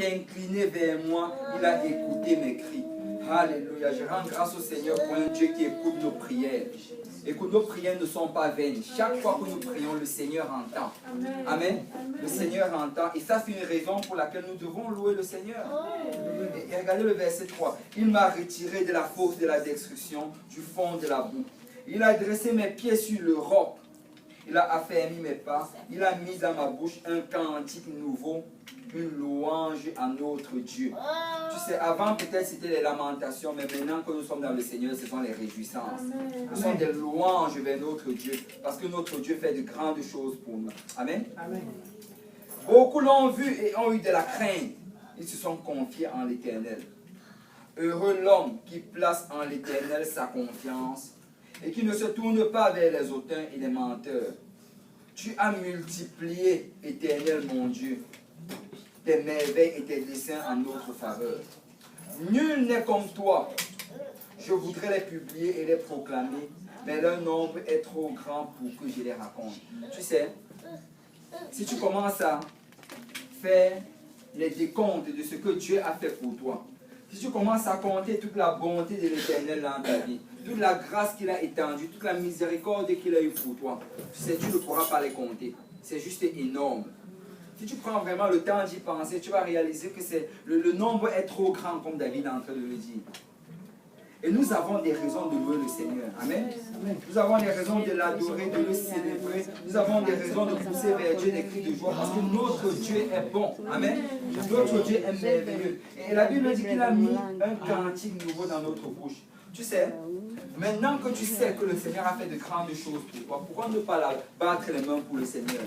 incliné vers moi, il a écouté mes cris. Alléluia. Je rends grâce au Seigneur pour un Dieu qui écoute nos prières. Et que nos prières ne sont pas vaines. Chaque fois que nous prions, le Seigneur entend. Amen. Le Seigneur entend. Et ça, c'est une raison pour laquelle nous devons louer le Seigneur. Et regardez le verset 3. Il m'a retiré de la fosse de la destruction, du fond de la boue. Il a dressé mes pieds sur le roc. Il a affermi mes pas. Il a mis dans ma bouche un cantique nouveau, une louange à notre Dieu. Tu sais, avant peut-être c'était les lamentations, mais maintenant que nous sommes dans le Seigneur, ce sont les réjouissances. Ce sont des louanges vers notre Dieu, parce que notre Dieu fait de grandes choses pour nous. Amen. Amen. Beaucoup l'ont vu et ont eu de la crainte. Ils se sont confiés en l'Éternel. Heureux l'homme qui place en l'Éternel sa confiance et qui ne se tourne pas vers les hautains et les menteurs. Tu as multiplié, Éternel mon Dieu, tes merveilles et tes desseins en notre faveur. Nul n'est comme toi. Je voudrais les publier et les proclamer, mais leur nombre est trop grand pour que je les raconte. Tu sais, si tu commences à faire les décomptes de ce que Dieu a fait pour toi, si tu commences à compter toute la bonté de l'Éternel dans ta vie, toute la grâce qu'il a étendue, toute la miséricorde qu'il a eue pour toi, tu sais, tu ne pourras pas les compter. C'est juste énorme. Si tu prends vraiment le temps d'y penser, tu vas réaliser que le nombre est trop grand, comme David est en train de le dire. Et nous avons des raisons de louer le Seigneur. Amen. Nous avons des raisons de l'adorer, de le célébrer. Nous avons des raisons de pousser vers Dieu des cris de joie parce que notre Dieu est bon. Amen. Notre Dieu est merveilleux. Et la Bible dit qu'il a mis un cantique nouveau dans notre bouche. Tu sais, maintenant que tu sais que le Seigneur a fait de grandes choses pour toi, pourquoi ne pas battre les mains pour le Seigneur?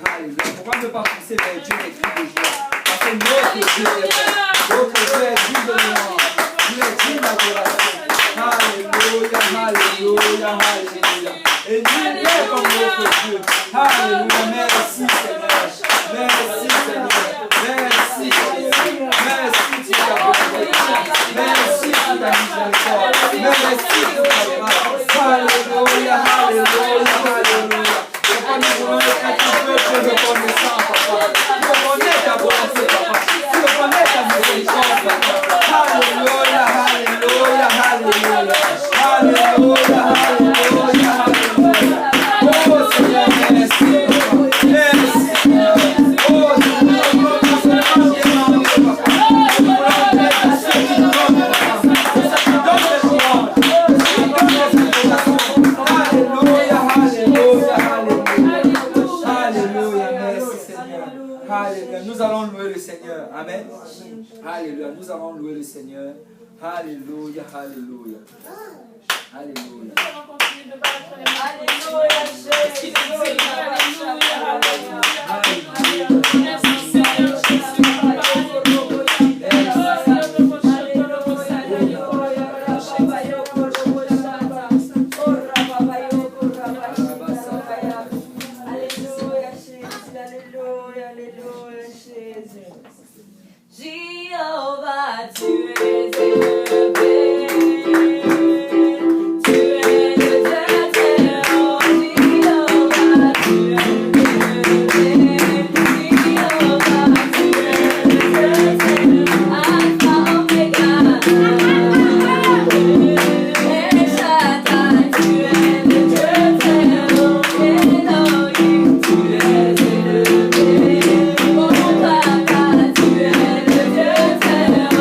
Alléluia. Pourquoi ne pas pousser vers Dieu des cris de joie? Parce que notre Dieu est bon. Notre Dieu est digne de louange. Il est digne d'adoration. Alléluia, alléluia, alléluia. Et nul n'est comme notre Dieu. Alléluia. Merci Seigneur. Merci Seigneur. Merci Seigneur. Merci pour ta bonté. Merci pour ta miséricorde. Merci pour ta grâce. Alléluia, alléluia, alléluia. Papa, nous voulons être un peuple reconnaissant, papa. Tu reconnais ta bonté, papa. Tu reconnais ta miséricorde, papa. Alléluia, alléluia, alléluia. Alléluia, alléluia, alléluia. Oh Seigneur, merci, papa. Merci, Seigneur. Oh Seigneur, nous sommes papa. Nous voulons être à ceux qui nous donnent de la grâce. Qui donnent des louanges. Qui donnent des exaltations. Alléluia, alléluia, alléluia. Alléluia, merci Seigneur. Alléluia, nous allons louer le Seigneur. Amen. Alléluia, nous allons louer le Seigneur. Alléluia, alléluia. Alléluia. Jéhovah, tu es élevé. Tu es le Dieu éternel. Jéhovah, tu es élevé. Jéhovah, tu es le Dieu éternel. Alpha, Omega. El Shaddai, tu es le Dieu éternel. Elohim, tu es élevé. Oh Papa, tu es le Dieu éternel.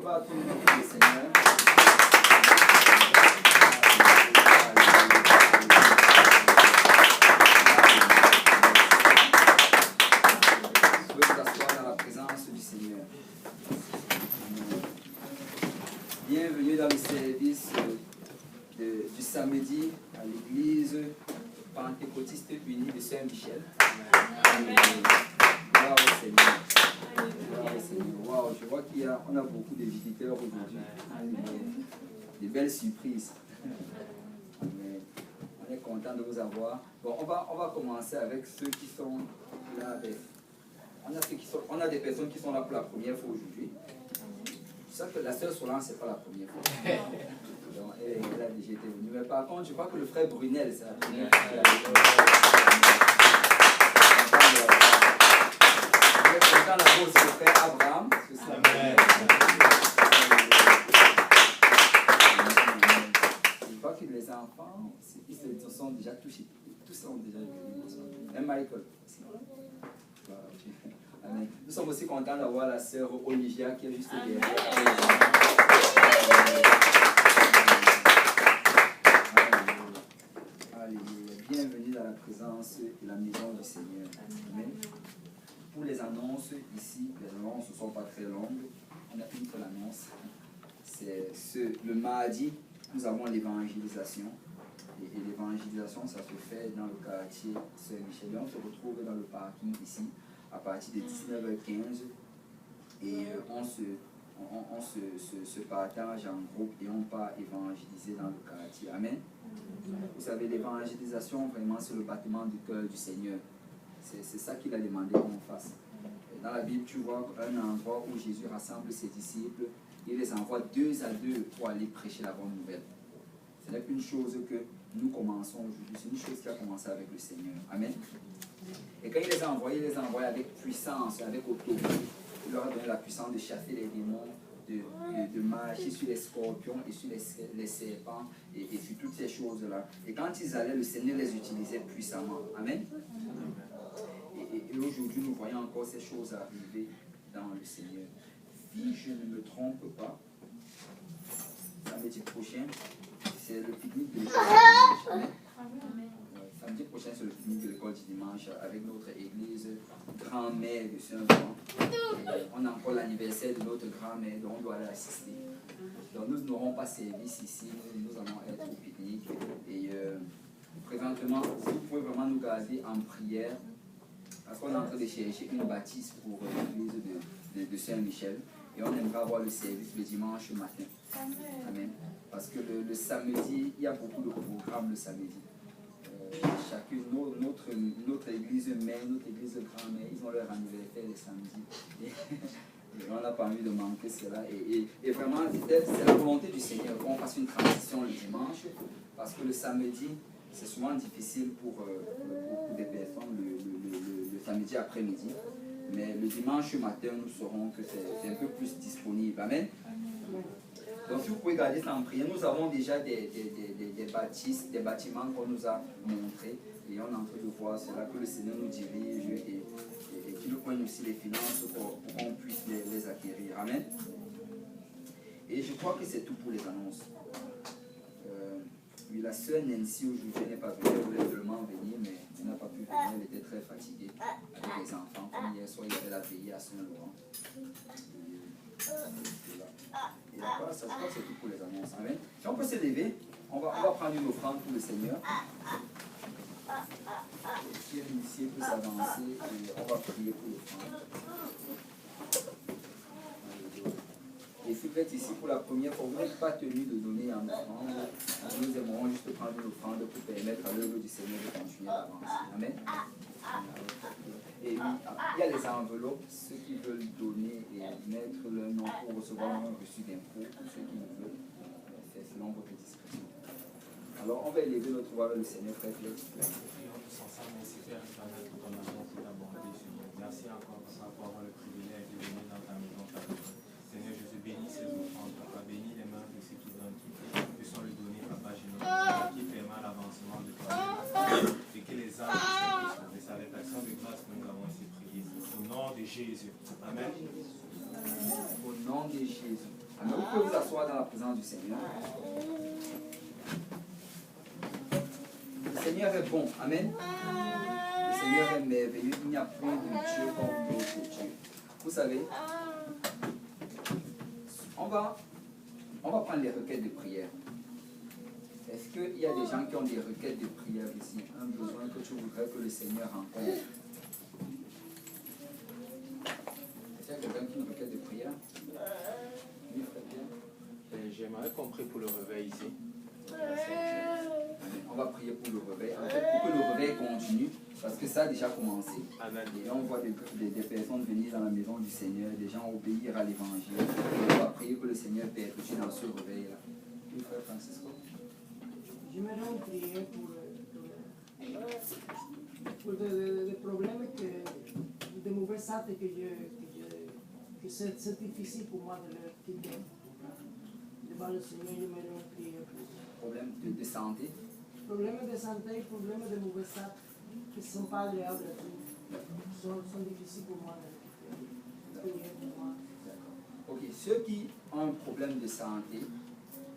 va acclamer le Seigneur. Vous pouvez vous asseoir dans la présence du Seigneur. Bienvenue dans le service du samedi à l'église pentecôtiste unie de Saint-Michel. Gloire au Seigneur. Gloire au Seigneur. Wow, je vois qu'on a beaucoup de visiteurs aujourd'hui. Des belles surprises. Amen. On est content de vous avoir. Bon, on va commencer avec ceux qui sont là. On a des personnes qui sont là pour la première fois aujourd'hui. Je sais que la sœur Solange, ce n'est pas la première fois. Donc, elle a déjà été venue. Mais par contre, je crois que le frère Brunel, c'est la première fois qu'il a été content là-bas aussi, le frère Abraham. Je crois que les enfants, ils se sont déjà touchés. Tous sont déjà venus. Même Michael aussi. Amen. Nous sommes aussi contents d'avoir la sœur Olivia qui est juste derrière. Alléluia. Bienvenue dans la présence de la maison du Seigneur. Amen. Pour les annonces, ici, les annonces ne sont pas très longues. On a une seule annonce. C'est le mardi, nous avons l'évangélisation. Et l'évangélisation, ça se fait dans le quartier Saint-Michel. On se retrouve dans le parking ici à partir de 19h15 et on se partage en groupe et on part évangéliser dans le quartier. Amen. Vous savez, l'évangélisation, vraiment, c'est le bâtiment du cœur du Seigneur. C'est ça qu'il a demandé qu'on fasse. Dans la Bible, tu vois un endroit où Jésus rassemble ses disciples, il les envoie 2 à 2 pour aller prêcher la bonne nouvelle. Ce n'est qu'une chose que nous commençons aujourd'hui, c'est une chose qui a commencé avec le Seigneur. Amen. Et quand il les a envoyés avec puissance, avec autorité. Il leur a donné la puissance de chasser les démons, de marcher sur les scorpions et sur les serpents et sur toutes ces choses-là. Et quand ils allaient, le Seigneur les utilisait puissamment. Amen. Et aujourd'hui, nous voyons encore ces choses arriver dans le Seigneur. Si je ne me trompe pas, samedi prochain, c'est le pique-nique de l'école du dimanche. Samedi prochain, c'est le pique-nique de l'école du dimanche avec notre église grand-mère de Saint-Jean. On a encore l'anniversaire de notre grand-mère, donc on doit aller assister. Donc nous n'aurons pas service ici, nous allons être au pique-nique. Et présentement, si vous pouvez vraiment nous garder en prière, parce qu'on est en train de chercher une bâtisse pour l'église de Saint-Michel. Et on aimerait avoir le service le dimanche matin. Amen. Parce que le samedi, il y a beaucoup de programmes le samedi. Chacune, notre église mère, notre église grand-mère, ils ont leur anniversaire le samedi. Et on n'a pas envie de manquer cela. Et vraiment, c'est la volonté du Seigneur qu'on fasse une transition le dimanche. Parce que le samedi, c'est souvent difficile pour beaucoup de personnes le samedi après-midi. Mais le dimanche matin, nous saurons que c'est un peu plus disponible. Amen. Donc si vous pouvez garder ça en prière, nous avons déjà des bâtisses, des bâtiments qu'on nous a montrés. Et on est en train de voir cela, que le Seigneur nous dirige et qu'il nous prenne aussi les finances pour qu'on puisse les acquérir. Amen. Et je crois que c'est tout pour les annonces. Oui, la sœur Nancy aujourd'hui n'est pas venue, elle voulait seulement venir, mais elle n'a pas pu venir, elle était très fatiguée avec les enfants. Comme hier soir, il y avait la veillée à Saint-Laurent. Et là, ça, je crois que c'est tout pour les annonces. Amen. Si on peut se lever, on va prendre une offrande pour le Seigneur. Si l'initié peut s'avancer, et on va prier pour l'offrande. Et si vous êtes ici pour la première fois, vous n'êtes pas tenu de donner en offrande. Nous aimerons juste prendre une offrande pour permettre à l'œuvre du Seigneur de continuer à avancer. Amen. Et il y a les enveloppes, ceux qui veulent donner et mettre leur nom pour recevoir un reçu d'impôt, tous ceux qui le veulent, c'est selon votre discrétion. Alors on va élever notre voix vers le Seigneur, frère Pierre. Merci encore pour avoir le privilège de venir dans ta maison. Seigneur Jésus, bénis ces offrandes, papa, bénis les mains de ceux qui donnent, qui sont le donner, papa, Jésus, qui permet l'avancement de toi. Et que les âmes puissent sauver. C'est avec l'action de grâce que nous avons ainsi prié. Au nom de Jésus. Amen. Au nom de Jésus. Amen. Vous pouvez vous asseoir dans la présence du Seigneur. Le Seigneur est bon. Amen. Le Seigneur est merveilleux. Il n'y a point de Dieu comme d'autres Dieu. Vous savez, on va prendre les requêtes de prière. Est-ce qu'il y a des gens qui ont des requêtes de prière ici? Un besoin que tu voudrais que le Seigneur rencontre? Est-ce qu'il y a quelqu'un qui a une requête de prière? Oui, frère Pierre. J'aimerais qu'on prie pour le réveil ici. On va prier pour le réveil. En fait, pour que le réveil continue, parce que ça a déjà commencé. Amen. Et on voit des personnes venir dans la maison du Seigneur, des gens obéir à l'évangile. Et on va prier que le Seigneur perpétue dans ce réveil-là. Oui, frère Francisco. J'aimerais prier pour des problèmes de mauvais santé que c'est difficile pour moi de leur quitter. Devant le Seigneur, j'aimerais prier pour Problème de santé. problèmes de santé, problèmes de mauvais santé qui ne sont pas agréables à tous. Sont difficiles pour moi de prier pour moi. Ok, ceux qui ont un problème de santé,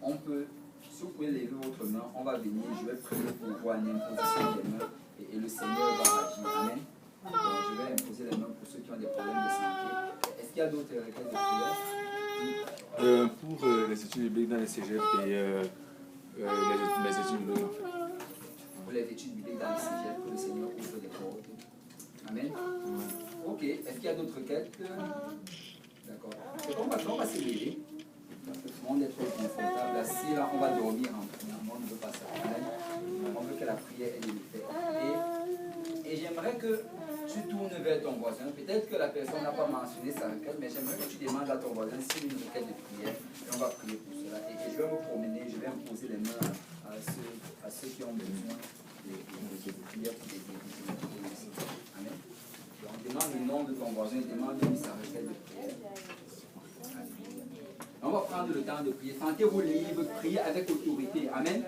on peut, si vous pouvez lever votre main, on va venir, je vais prier pour vous en imposition des mains et le Seigneur va agir. Amen. Donc je vais imposer les mains pour ceux qui ont des problèmes de santé. Est-ce qu'il y a d'autres requêtes de prière? Pour les études bibliques dans les cégeps et les études bibliques en fait. Pour les études bibliques dans les cégeps, que le Seigneur ouvre des portes. Amen. Ok, est-ce qu'il y a d'autres requêtes? D'accord. On va se lever. Parce que tout le monde est trop confortable. Assis là, on va dormir en premièrement, on ne veut pas ça. Amen. On veut que la prière ait l'effet. Et j'aimerais que tu tournes vers ton voisin. Peut-être que la personne n'a pas mentionné sa requête, mais j'aimerais que tu demandes à ton voisin s'il y a une requête de prière. Et on va prier pour cela. Et je vais me promener, je vais imposer les mains à ceux qui ont besoin de prière pour des guérisons. Amen. Donc demande le nom de ton voisin, demande-lui sa requête de prière. On va prendre le temps de prier. Sentez-vous libre, priez avec autorité. Amen.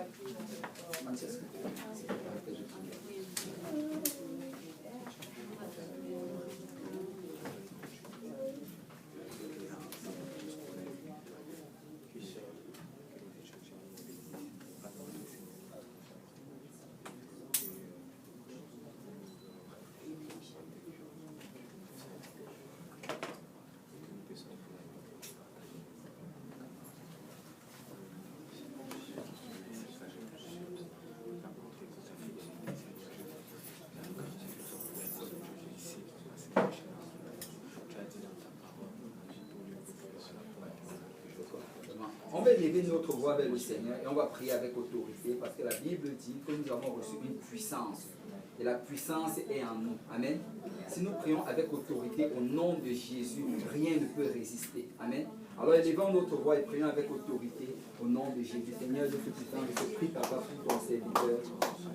On va élever notre voix vers le Seigneur et on va prier avec autorité parce que la Bible dit que nous avons reçu une puissance. Et la puissance est en nous. Amen. Si nous prions avec autorité au nom de Jésus, rien ne peut résister. Amen. Alors élevons notre voix et prions avec autorité au nom de Jésus. Seigneur, de ce puissant, je te prie, Papa, pour ton serviteur.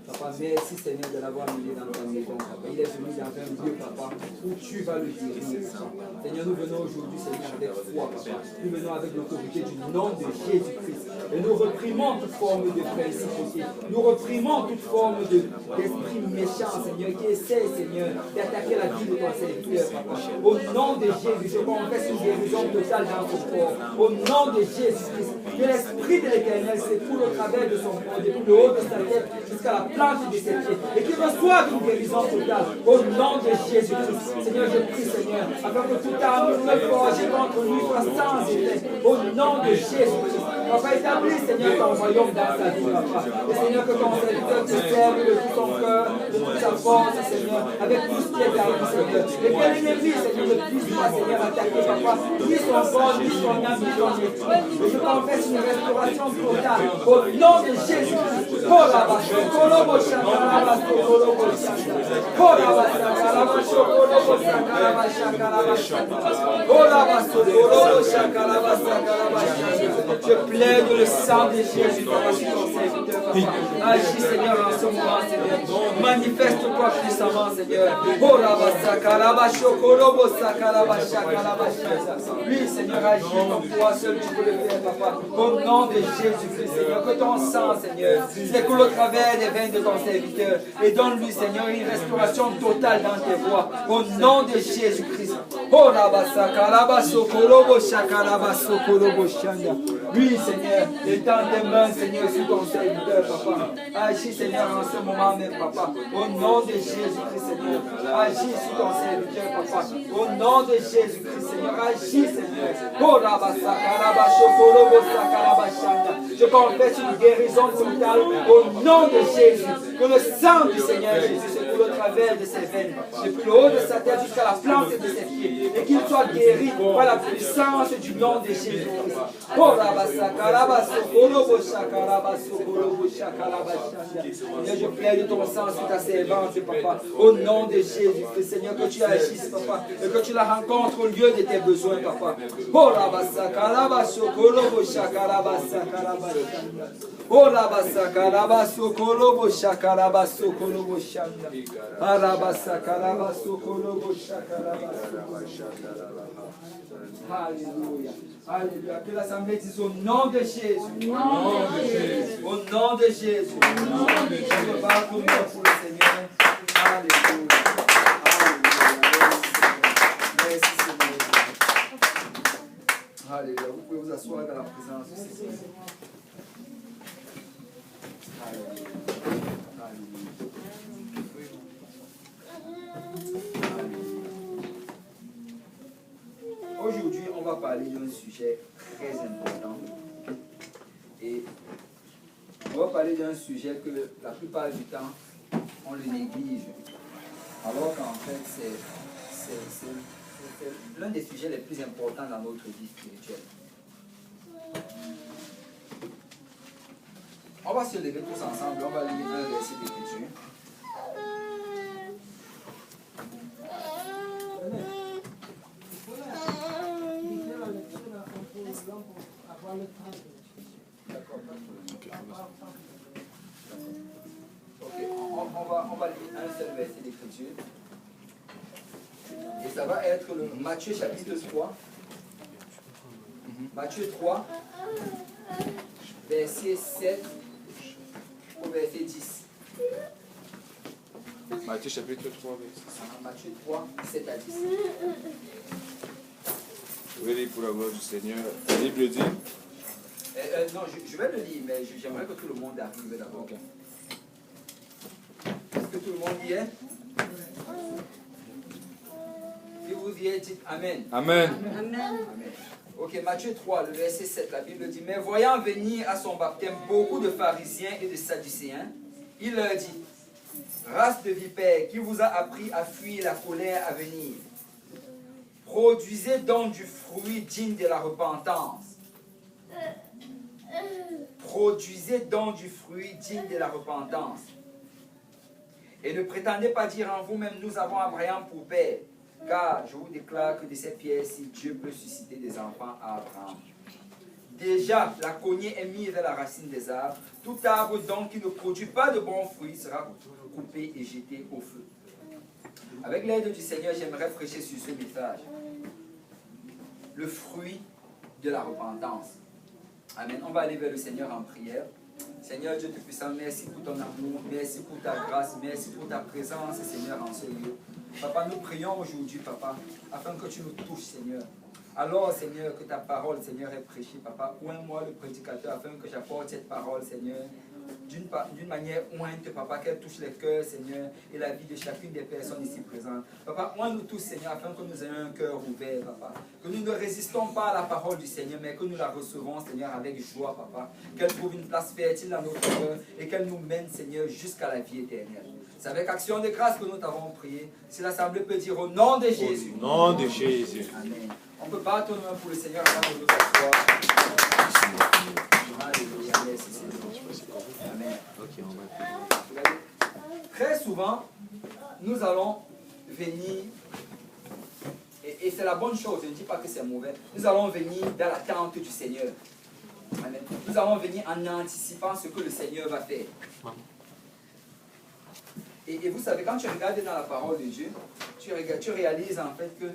Papa, merci Seigneur de l'avoir amené dans ta maison. Papa, il est venu dans un lieu, Papa, où tu vas le diriger. Seigneur, nous venons aujourd'hui, Seigneur, avec foi, Papa. Nous venons avec l'autorité du nom de Jésus-Christ. Et nous reprimons toute forme de principauté. Nous reprimons toute forme d'esprit méchant, Seigneur, qui essaie, Seigneur, d'attaquer la vie de ton serviteur, Papa. Au nom de Jésus, je confesse une guérison totale dans ton corps. Au nom de Jésus-Christ, que l'Esprit de l'Éternel s'écoule au travers de son corps, depuis le haut de sa tête jusqu'à la plante de ses pieds, et qu'il reçoive une guérison totale. Au nom de Jésus-Christ, Seigneur, je prie, Seigneur, afin que toute arme forgée contre lui soit sans effet. Au nom de Jésus-Christ. Papa, établis, Seigneur, ton royaume dans sa vie, Papa. Et Seigneur, que ton serviteur te serve de tout son cœur, de toute sa force, Seigneur, avec tout ce qui est à lui, Seigneur. Et que l'ennemi, Seigneur, ne puisse pas, Seigneur, attaquer, Papa, ni son corps, ni son âme, ni son esprit. Et je confesse une restauration totale au nom de Jésus-Christ. Je plaide le sang de Jésus dans la serviteur. Agis, Seigneur, en ce moment, Seigneur. Manifeste-toi puissamment, Seigneur. Oui, Seigneur, agis comme toi seul tu peux le faire, Papa. Au nom de Jésus-Christ, Seigneur, que ton sang, Seigneur, s'écoule au travers des veines de ton serviteur. Et donne-lui, Seigneur, une restauration totale dans tes voies. Au nom de Jésus-Christ. Oh Rabasa Karabaso Kolobo Shakarabaso Kolobo Shanda. Oui, Seigneur, étends tes mains, Seigneur, sur ton serviteur, papa. Agis, Seigneur, en ce moment même, papa. Au nom de Jésus-Christ, Seigneur. Agis sur ton serviteur, papa. Au nom de Jésus-Christ, Seigneur. Agis, Seigneur. Oh Rabasa Karabaso Kolobo Shakarabashanda. Je confesse une guérison totale au nom de Jésus. Que le sang du Seigneur Jésus se coule au travers de ses veines, depuis le haut de sa tête jusqu'à la plante de ses pieds, et qu'il soit guéri par la puissance du nom de Jésus-Christ. Oh Rabasa Karabaso Kolobo Shakarabaso Kolobo Shakarabashanda. Seigneur, je plaide ton sang sur ta servante, papa. Au nom de Jésus-Christ, Seigneur, que tu agisses, papa, et que tu la rencontres au lieu de tes besoins, papa. Oh Rabasa Karabaso Kolobo Shakarabasa Karabashanda. Oh Rabasa Karabaso Kolobo Shakarabaso Kolobo Shanda. Arabasa Karabaso Kolobo Shakarabasa. Alléluia. Alléluia. Que l'assemblée dise au nom de Jésus. Au nom de Jésus. Au nom de Jésus. Je me bats pour moi, pour le Seigneur. Alléluia. Alléluia. Merci Seigneur. Alléluia. Vous pouvez vous asseoir dans la présence du Seigneur. Alléluia. Aujourd'hui, on va parler d'un sujet très important. Et on va parler d'un sujet que la plupart du temps, on le néglige. Alors qu'en fait, c'est l'un des sujets les plus importants dans notre vie spirituelle. On va se lever tous ensemble, on va lire un verset d'écriture. D'accord. Ok, on va lire un seul verset d'écriture. Et ça va être le Matthieu chapitre 3. Matthieu 3, verset 7 au verset 10. Matthieu chapitre 3, verset 7. Matthieu 3, 7 à 10. Je vais lire pour la gloire du Seigneur. La Bible dit. Non, je vais le lire, mais j'aimerais que tout le monde arrive d'abord. Okay. Est-ce que tout le monde y est? Si vous y êtes, dites Amen. Amen. Amen. Ok, Matthieu 3, le verset 7, la Bible dit: mais voyant venir à son baptême beaucoup de pharisiens et de sadducéens, il leur dit: race de vipères, qui vous a appris à fuir la colère à venir? Produisez donc du fruit digne de la repentance. Produisez donc du fruit digne de la repentance. Et ne prétendez pas dire en vous-même: nous avons Abraham pour père. Car je vous déclare que de ces pierres, si Dieu peut susciter des enfants à Abraham. Déjà, la cognée est mise à la racine des arbres. Tout arbre donc qui ne produit pas de bons fruits sera coupé et jeté au feu. Avec l'aide du Seigneur, j'aimerais prêcher sur ce message. Le fruit de la repentance. Amen. On va aller vers le Seigneur en prière. Seigneur Dieu Tout-Puissant, merci pour ton amour, merci pour ta grâce, merci pour ta présence, Seigneur, en ce lieu. Papa, nous prions aujourd'hui, Papa, afin que tu nous touches, Seigneur. Alors, Seigneur, que ta parole, Seigneur, est prêchée, Papa. Oins-moi le prédicateur, afin que j'apporte cette parole, Seigneur, d'une manière ointe, Papa, qu'elle touche les cœurs, Seigneur, et la vie de chacune des personnes ici présentes. Papa, oins-nous tous, Seigneur, afin que nous ayons un cœur ouvert, Papa. Que nous ne résistons pas à la parole du Seigneur, mais que nous la recevons, Seigneur, avec joie, Papa. Qu'elle trouve une place fertile dans notre cœur et qu'elle nous mène, Seigneur, jusqu'à la vie éternelle. C'est avec action de grâce que nous t'avons prié. Si l'Assemblée peut dire au nom de Jésus. Au nom de Jésus. Amen. On peut battre nos mains pour le Seigneur avant de nous asseoir. Alléluia. Merci Seigneur. Amen. Très souvent, nous allons venir, et c'est la bonne chose, je ne dis pas que c'est mauvais, nous allons venir dans l'attente du Seigneur. Amen. Nous allons venir en anticipant ce que le Seigneur va faire. Et vous savez, quand tu regardes dans la parole de Dieu, tu réalises en fait que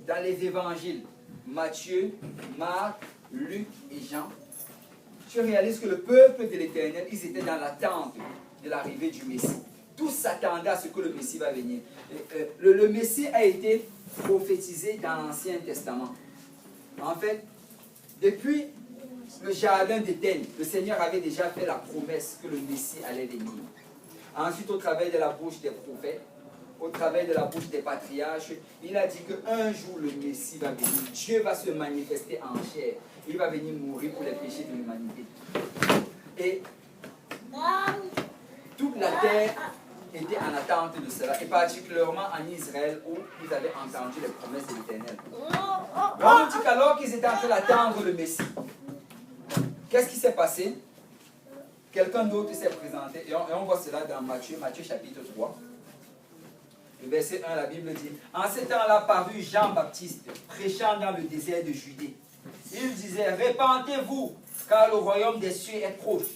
dans les évangiles, Matthieu, Marc, Luc et Jean, tu réalises que le peuple de l'Éternel, ils étaient dans l'attente de l'arrivée du Messie. Tous tous s'attendaient à ce que le Messie va venir. Le Messie a été prophétisé dans l'Ancien Testament. En fait, depuis le jardin d'Éden, le Seigneur avait déjà fait la promesse que le Messie allait venir. Ensuite, au travers de la bouche des prophètes, au travers de la bouche des patriarches, il a dit qu'un jour le Messie va venir. Dieu va se manifester en chair. Il va venir mourir pour les péchés de l'humanité. Et toute la terre était en attente de cela, et particulièrement en Israël où ils avaient entendu les promesses de l'Éternel. On dit qu'alors qu'ils étaient en train d'attendre le Messie, qu'est-ce qui s'est passé? Quelqu'un d'autre s'est présenté, et on voit cela dans Matthieu chapitre 3. Le verset 1, la Bible dit: en ce temps-là parut Jean-Baptiste, prêchant dans le désert de Judée. Il disait: répentez-vous, car le royaume des cieux est proche.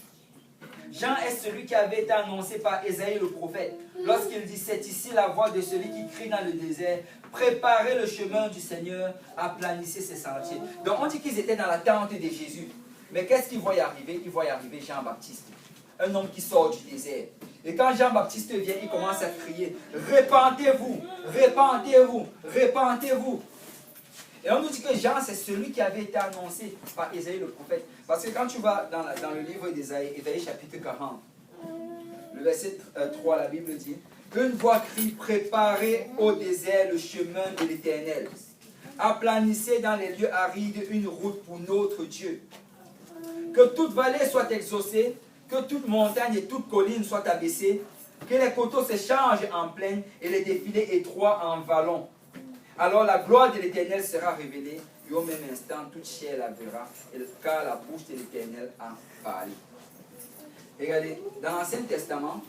Jean est celui qui avait été annoncé par Ésaïe le prophète, lorsqu'il dit: c'est ici la voix de celui qui crie dans le désert, préparez le chemin du Seigneur, aplanissez ses sentiers. Donc on dit qu'ils étaient dans l'attente de Jésus. Mais qu'est-ce qu'ils voient arriver? Ils voient arriver Jean-Baptiste, un homme qui sort du désert. Et quand Jean-Baptiste vient, il commence à crier: répentez-vous, répentez-vous, répentez-vous. Et on nous dit que Jean, c'est celui qui avait été annoncé par Ésaïe le prophète. Parce que quand tu vas dans le livre d'Ésaïe, Ésaïe chapitre 40, le verset 3, la Bible dit: une voix crie: préparez au désert le chemin de l'Éternel. Aplanissez dans les lieux arides une route pour notre Dieu. Que toute vallée soit exaucée, que toute montagne et toute colline soient abaissées, que les coteaux se changent en plaine et les défilés étroits en vallons. Alors la gloire de l'Éternel sera révélée, et au même instant, toute chair la verra, car la bouche de l'Éternel a parlé. Regardez, dans l'Ancien Testament,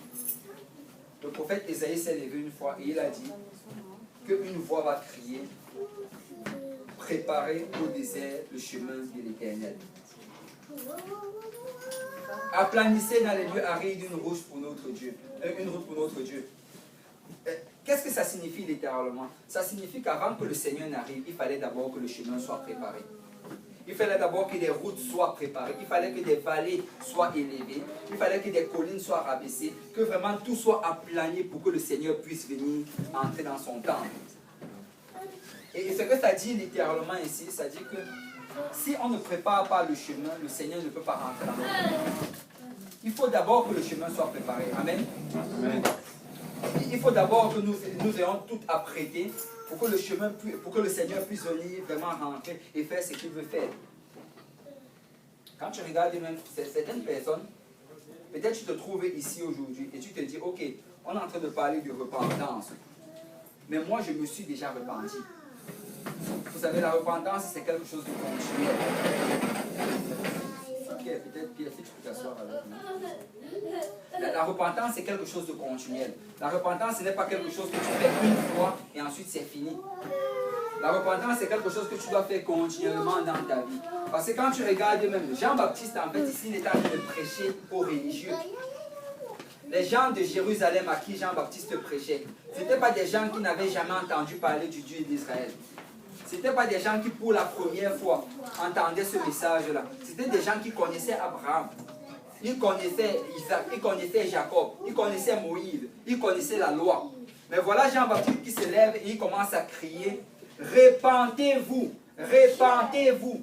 le prophète Ésaïe s'est levé une fois et il a dit qu'une voix va crier: préparez au désert le chemin de l'Éternel. Aplanissez dans les lieux arides une route pour notre Dieu. Qu'est-ce que ça signifie littéralement? Ça signifie qu'avant que le Seigneur n'arrive, il fallait d'abord que le chemin soit préparé. Il fallait d'abord que des routes soient préparées. Il fallait que des vallées soient élevées. Il fallait que des collines soient rabaissées. Que vraiment tout soit aplani pour que le Seigneur puisse venir entrer dans son temple. Et ce que ça dit littéralement ici, ça dit que si on ne prépare pas le chemin, le Seigneur ne peut pas rentrer dans notre temple. Il faut d'abord que le chemin soit préparé. Amen. Amen. Il faut d'abord que nous ayons tout apprêté pour que le Seigneur puisse venir vraiment rentrer et faire ce qu'il veut faire. Quand tu regardes même certaines personnes, peut-être tu te trouves ici aujourd'hui et tu te dis: ok, on est en train de parler de repentance, mais moi je me suis déjà repenti. Vous savez, la repentance, c'est quelque chose de continuel. Ok, peut-être Pierre, si tu peux t'asseoir avec moi. La repentance, c'est quelque chose de continuel. La repentance, ce n'est pas quelque chose que tu fais une fois et ensuite c'est fini. La repentance, c'est quelque chose que tu dois faire continuellement dans ta vie. Parce que quand tu regardes même, Jean-Baptiste, en fait, ici, il est en train de prêcher aux religieux. Les gens de Jérusalem à qui Jean-Baptiste prêchait, ce n'étaient pas des gens qui n'avaient jamais entendu parler du Dieu d'Israël. Ce n'étaient pas des gens qui, pour la première fois, entendaient ce message-là. C'était des gens qui connaissaient Abraham. Ils connaissaient Isaac, ils connaissaient Jacob, ils connaissaient Moïse, ils connaissaient la loi. Mais voilà Jean-Baptiste qui se lève et il commence à crier: répentez-vous, répentez-vous.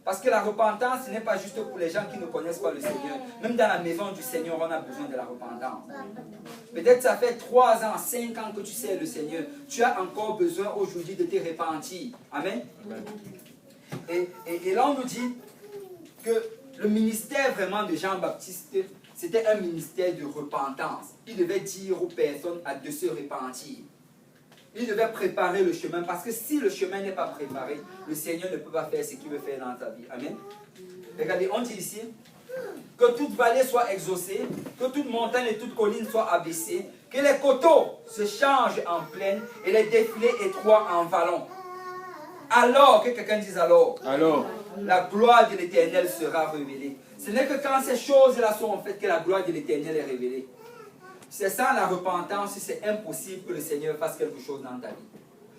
Parce que la repentance, ce n'est pas juste pour les gens qui ne connaissent pas le Seigneur. Même dans la maison du Seigneur, on a besoin de la repentance. Peut-être ça fait 3 ans, 5 ans que tu sais le Seigneur. Tu as encore besoin aujourd'hui de te repentir. Amen. Et là, on nous dit que le ministère vraiment de Jean-Baptiste, c'était un ministère de repentance. Il devait dire aux personnes de se repentir. Il devait préparer le chemin, parce que si le chemin n'est pas préparé, le Seigneur ne peut pas faire ce qu'il veut faire dans ta vie. Amen. Regardez, on dit ici que toute vallée soit exaucée, que toute montagne et toute colline soit abaissée, que les coteaux se changent en plaine et les défilés étroits en vallons. Alors, que quelqu'un dise alors, la gloire de l'Éternel sera révélée. Ce n'est que quand ces choses-là sont faites que la gloire de l'Éternel est révélée. C'est sans la repentance, c'est impossible que le Seigneur fasse quelque chose dans ta vie.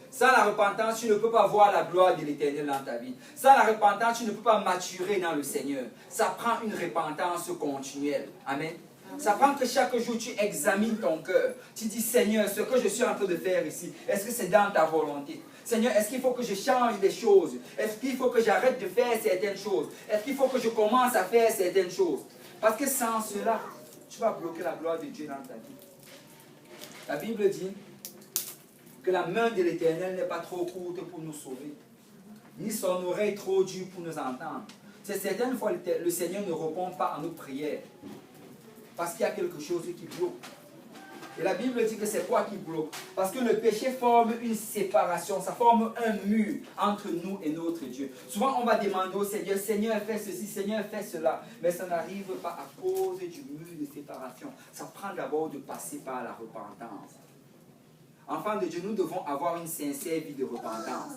Sans la repentance, tu ne peux pas voir la gloire de l'Éternel dans ta vie. Sans la repentance, tu ne peux pas maturer dans le Seigneur. Ça prend une repentance continuelle. Amen. Ça prend que chaque jour tu examines ton cœur. Tu dis, Seigneur, ce que je suis en train de faire ici, est-ce que c'est dans ta volonté? Seigneur, est-ce qu'il faut que je change des choses? Est-ce qu'il faut que j'arrête de faire certaines choses? Est-ce qu'il faut que je commence à faire certaines choses? Parce que sans cela, tu vas bloquer la gloire de Dieu dans ta vie. La Bible dit que la main de l'Éternel n'est pas trop courte pour nous sauver, ni son oreille trop dure pour nous entendre. C'est certaines fois le Seigneur ne répond pas à nos prières, parce qu'il y a quelque chose qui bloque. Et la Bible dit que c'est quoi qui bloque? Parce que le péché forme une séparation, ça forme un mur entre nous et notre Dieu. Souvent on va demander au Seigneur, Seigneur fais ceci, Seigneur fais cela, mais ça n'arrive pas à cause du mur de séparation. Ça prend d'abord de passer par la repentance. Enfants de Dieu, nous devons avoir une sincère vie de repentance.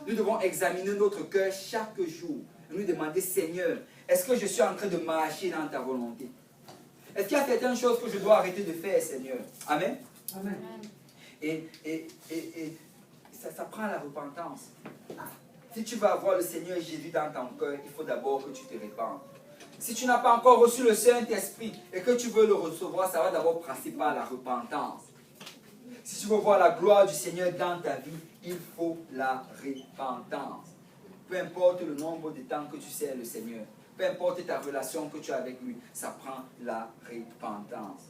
Nous devons examiner notre cœur chaque jour et nous demander, Seigneur, est-ce que je suis en train de marcher dans ta volonté? Est-ce qu'il y a certaines choses que je dois arrêter de faire, Seigneur? Amen. Amen. Et ça prend la repentance. Si tu veux avoir le Seigneur Jésus dans ton cœur, il faut d'abord que tu te répandes. Si tu n'as pas encore reçu le Saint-Esprit et que tu veux le recevoir, ça va d'abord passer par la repentance. Si tu veux voir la gloire du Seigneur dans ta vie, il faut la repentance. Peu importe le nombre de temps que tu sers le Seigneur, peu importe ta relation que tu as avec lui, ça prend la repentance.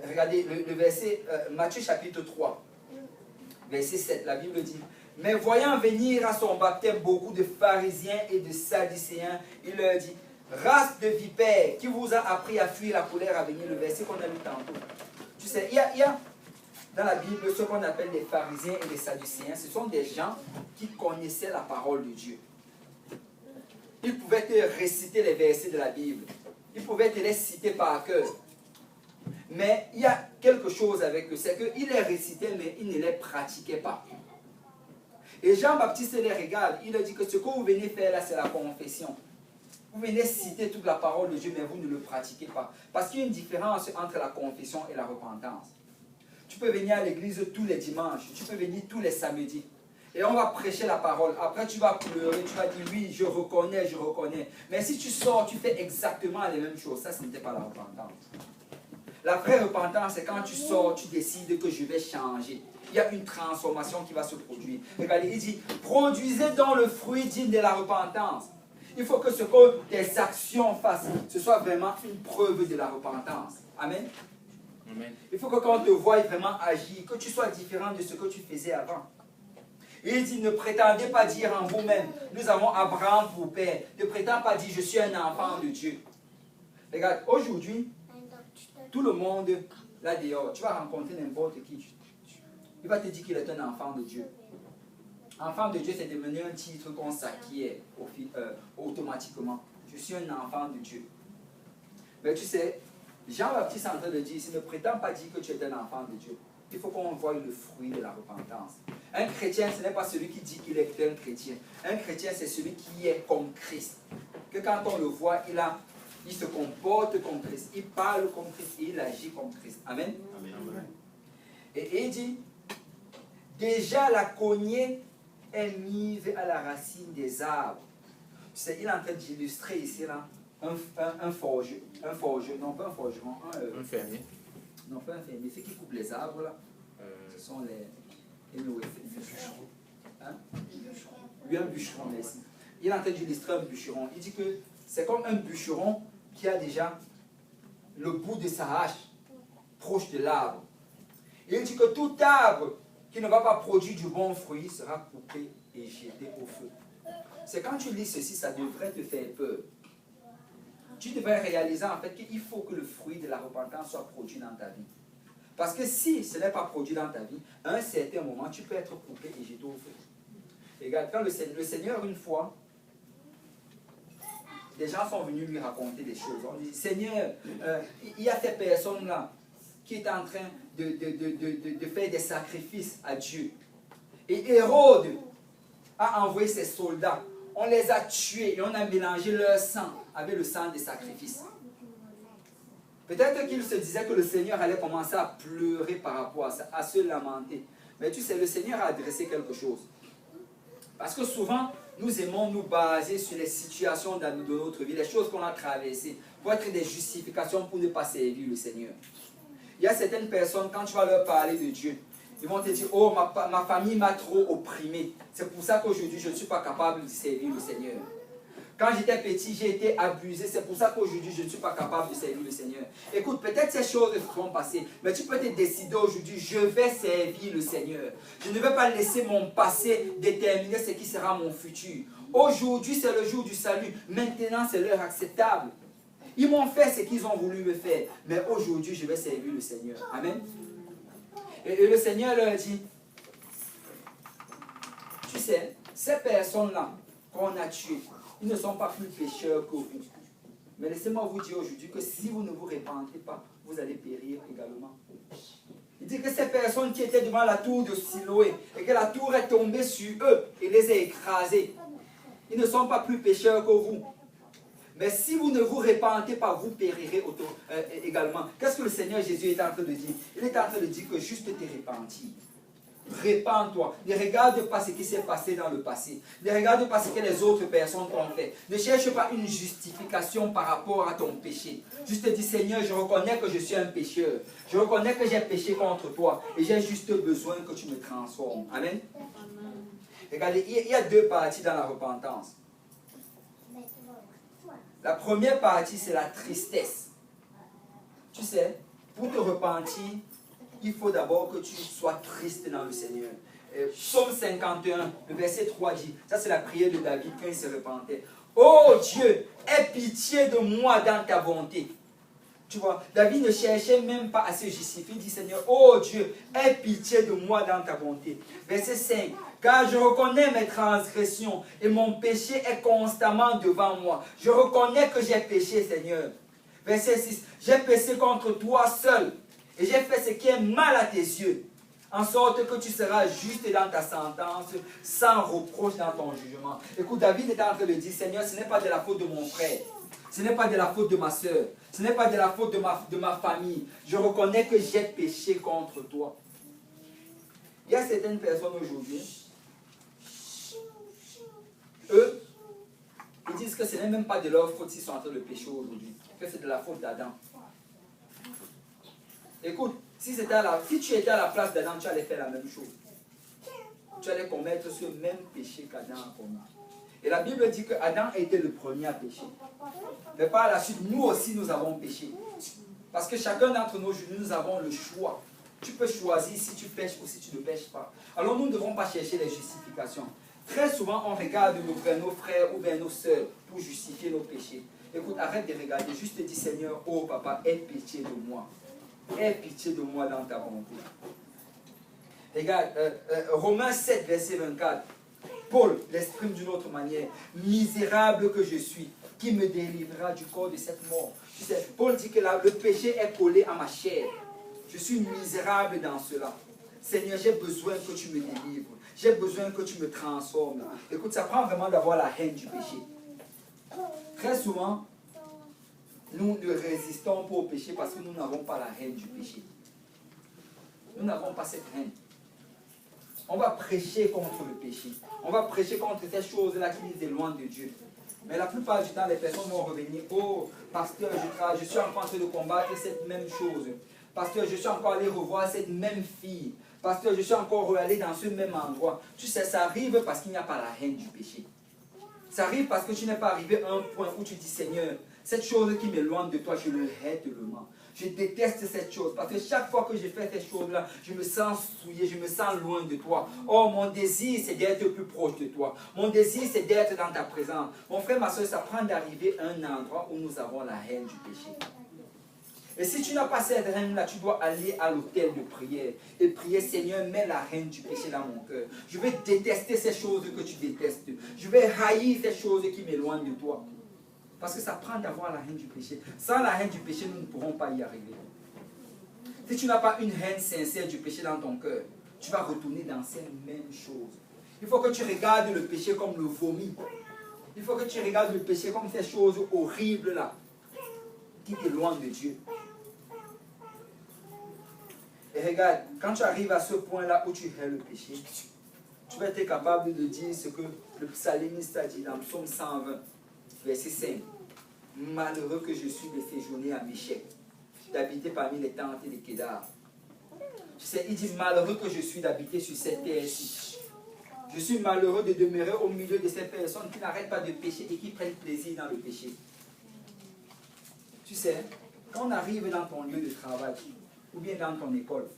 Regardez le verset, Matthieu chapitre 3, verset 7, la Bible dit, « Mais voyant venir à son baptême beaucoup de pharisiens et de sadducéens, il leur dit, « Race de vipères, qui vous a appris à fuir la colère à venir ?» Le verset qu'on a lu tantôt. Tu sais, il y a dans la Bible ce qu'on appelle les pharisiens et les sadducéens. Ce sont des gens qui connaissaient la parole de Dieu. Ils pouvaient te réciter les versets de la Bible. Ils pouvaient te les citer par cœur. Mais il y a quelque chose avec eux, c'est qu'ils les récitaient, mais ils ne les pratiquaient pas. Et Jean-Baptiste les regarde, il leur dit que ce que vous venez faire là, c'est la confession. Vous venez citer toute la parole de Dieu, mais vous ne le pratiquez pas. Parce qu'il y a une différence entre la confession et la repentance. Tu peux venir à l'église tous les dimanches, tu peux venir tous les samedis. Et on va prêcher la parole. Après, tu vas pleurer, tu vas dire, oui, je reconnais, je reconnais. Mais si tu sors, tu fais exactement les mêmes choses. Ça, ce n'était pas la repentance. La vraie repentance, c'est quand tu sors, tu décides que je vais changer. Il y a une transformation qui va se produire. Regardez, il dit, produisez donc le fruit digne de la repentance. Il faut que ce que tes actions fassent, ce soit vraiment une preuve de la repentance. Amen. Amen. Il faut que quand on te voie vraiment agir, que tu sois différent de ce que tu faisais avant. Et il dit, ne prétendez pas dire en vous-même, nous avons Abraham pour père. Ne prétends pas dire, je suis un enfant de Dieu. Regarde, aujourd'hui, tout le monde, là dehors, tu vas rencontrer n'importe qui. Il va te dire qu'il est un enfant de Dieu. Enfant de Dieu, c'est devenu un titre qu'on s'acquiert automatiquement. Je suis un enfant de Dieu. Mais tu sais, Jean-Baptiste est en train de dire, ne prétends pas dire que tu es un enfant de Dieu. Il faut qu'on voie le fruit de la repentance. Un chrétien, ce n'est pas celui qui dit qu'il est un chrétien. Un chrétien, c'est celui qui est comme Christ. Que quand on le voit, il se comporte comme Christ. Il parle comme Christ et il agit comme Christ. Amen. Amen. Et il dit, déjà la cognée est mise à la racine des arbres. Tu sais, il est en train d'illustrer ici là, un forgeron, non pas un forgeron, Un fermier. non pas un fermier, c'est qui coupe les arbres là. Ce sont les bûcherons. Hein? Lui, un bûcheron, merci. Il est en train d'illustrer un bûcheron. Il dit que c'est comme un bûcheron qui a déjà le bout de sa hache proche de l'arbre. Il dit que tout arbre qui ne va pas produire du bon fruit sera coupé et jeté au feu. C'est quand tu lis ceci, ça devrait te faire peur. Tu devrais réaliser en fait qu'il faut que le fruit de la repentance soit produit dans ta vie. Parce que si ce n'est pas produit dans ta vie, à un certain moment, tu peux être coupé et jeté au feu. Regarde, quand le Seigneur, une fois, des gens sont venus lui raconter des choses. On dit, Seigneur, il y a ces personnes-là qui est en train de faire des sacrifices à Dieu. Et Hérode a envoyé ses soldats. On les a tués et on a mélangé leur sang avec le sang des sacrifices. Peut-être qu'il se disait que le Seigneur allait commencer à pleurer par rapport à ça, à se lamenter. Mais tu sais, le Seigneur a adressé quelque chose. Parce que souvent, nous aimons nous baser sur les situations de notre vie, les choses qu'on a traversées, pour être des justifications pour ne pas servir le Seigneur. Il y a certaines personnes, quand tu vas leur parler de Dieu, ils vont te dire, oh, ma famille m'a trop opprimé. C'est pour ça qu'aujourd'hui, je ne suis pas capable de servir le Seigneur. Quand j'étais petit, j'ai été abusé. C'est pour ça qu'aujourd'hui, je ne suis pas capable de servir le Seigneur. Écoute, peut-être ces choses vont passer, mais tu peux te décider aujourd'hui, je vais servir le Seigneur. Je ne vais pas laisser mon passé déterminer ce qui sera mon futur. Aujourd'hui, c'est le jour du salut. Maintenant, c'est l'heure acceptable. Ils m'ont fait ce qu'ils ont voulu me faire, mais aujourd'hui, je vais servir le Seigneur. Amen. Et le Seigneur leur dit, tu sais, ces personnes-là qu'on a tuées, ils ne sont pas plus pécheurs que vous. Mais laissez-moi vous dire aujourd'hui que si vous ne vous répandez pas, vous allez périr également. Il dit que ces personnes qui étaient devant la tour de Siloé et que la tour est tombée sur eux et les a écrasés, ils ne sont pas plus pécheurs que vous. Mais si vous ne vous répandez pas, vous périrez également. Qu'est-ce que le Seigneur Jésus est en train de dire? Il est en train de dire que juste te repentir. Répands-toi. Ne regarde pas ce qui s'est passé dans le passé. Ne regarde pas ce que les autres personnes t'ont fait. Ne cherche pas une justification par rapport à ton péché. Juste te dis, Seigneur, je reconnais que je suis un pécheur. Je reconnais que j'ai péché contre toi. Et j'ai juste besoin que tu me transformes. Amen. Regardez, il y a deux parties dans la repentance. La première partie, c'est la tristesse. Tu sais, pour te repentir, il faut d'abord que tu sois triste dans le Seigneur. Psaume 51, le verset 3 dit, ça c'est la prière de David quand il se repentait. Oh Dieu, aie pitié de moi dans ta bonté. Tu vois, David ne cherchait même pas à se justifier. Il dit, Seigneur, oh Dieu, aie pitié de moi dans ta bonté. Verset 5, car je reconnais mes transgressions et mon péché est constamment devant moi. Je reconnais que j'ai péché, Seigneur. Verset 6, j'ai péché contre toi seul et j'ai fait ce qui est mal à tes yeux, en sorte que tu seras juste dans ta sentence, sans reproche dans ton jugement. Écoute, David est en train de dire, Seigneur, ce n'est pas de la faute de mon frère. Ce n'est pas de la faute de ma soeur. Ce n'est pas de la faute de ma famille. Je reconnais que j'ai péché contre toi. Il y a certaines personnes aujourd'hui, eux, ils disent que ce n'est même pas de leur faute s'ils sont en train de pécher aujourd'hui. Que c'est de la faute d'Adam. Écoute, si tu étais à la place d'Adam, tu allais faire la même chose. Tu allais commettre ce même péché qu'Adam a commis. Et la Bible dit que Adam était le premier à pécher. Mais par la suite, nous aussi, nous avons péché. Parce que chacun d'entre nous, nous avons le choix. Tu peux choisir si tu pêches ou si tu ne pêches pas. Alors nous ne devons pas chercher les justifications. Très souvent, on regarde nos frères ou bien nos sœurs pour justifier nos péchés. Écoute, arrête de regarder. Juste dis, Seigneur, oh papa, aie pitié de moi. Aie pitié de moi dans ta bonté. Regarde, Romains 7, verset 24. Paul l'exprime d'une autre manière. Misérable que je suis, qui me délivrera du corps de cette mort. Tu sais, Paul dit que le péché est collé à ma chair. Je suis misérable dans cela. Seigneur, j'ai besoin que tu me délivres. J'ai besoin que tu me transformes. Écoute, ça prend vraiment d'avoir la haine du péché. Très souvent, nous ne résistons pas au péché parce que nous n'avons pas la haine du péché. Nous n'avons pas cette haine. On va prêcher contre le péché. On va prêcher contre ces choses-là qui nous éloignent de Dieu. Mais la plupart du temps, les personnes vont revenir. Oh, pasteur, je suis encore en train de combattre cette même chose. Pasteur, je suis encore allé revoir cette même fille. Pasteur, je suis encore allé dans ce même endroit. Tu sais, ça arrive parce qu'il n'y a pas la haine du péché. Ça arrive parce que tu n'es pas arrivé à un point où tu dis, Seigneur, cette chose qui m'éloigne de toi, je le hais tellement. Je déteste cette chose. Parce que chaque fois que je fais cette chose-là, je me sens souillé, je me sens loin de toi. Oh, mon désir, c'est d'être plus proche de toi. Mon désir, c'est d'être dans ta présence. Mon frère, ma soeur, ça prend d'arriver à un endroit où nous avons la haine du péché. Et si tu n'as pas cette haine-là, tu dois aller à l'autel de prière et prier, Seigneur, mets la haine du péché dans mon cœur. Je vais détester ces choses que tu détestes. Je vais haïr ces choses qui m'éloignent de toi. Parce que ça prend d'avoir la haine du péché. Sans la haine du péché, nous ne pourrons pas y arriver. Si tu n'as pas une haine sincère du péché dans ton cœur, tu vas retourner dans ces mêmes choses. Il faut que tu regardes le péché comme le vomi. Il faut que tu regardes le péché comme ces choses horribles là, qui t'éloignent de Dieu. Et regarde, quand tu arrives à ce point-là où tu hais le péché, tu vas être capable de dire ce que le psalmiste a dit dans le psaume 120, verset 5. Malheureux que je suis de séjourner à Méchec, d'habiter parmi les tentes de Kédar. Tu sais, il dit malheureux que je suis d'habiter sur cette terre-ci. Je suis malheureux de demeurer au milieu de ces personnes qui n'arrêtent pas de pécher et qui prennent plaisir dans le péché. Tu sais, quand on arrive dans ton lieu de travail ou bien dans ton école,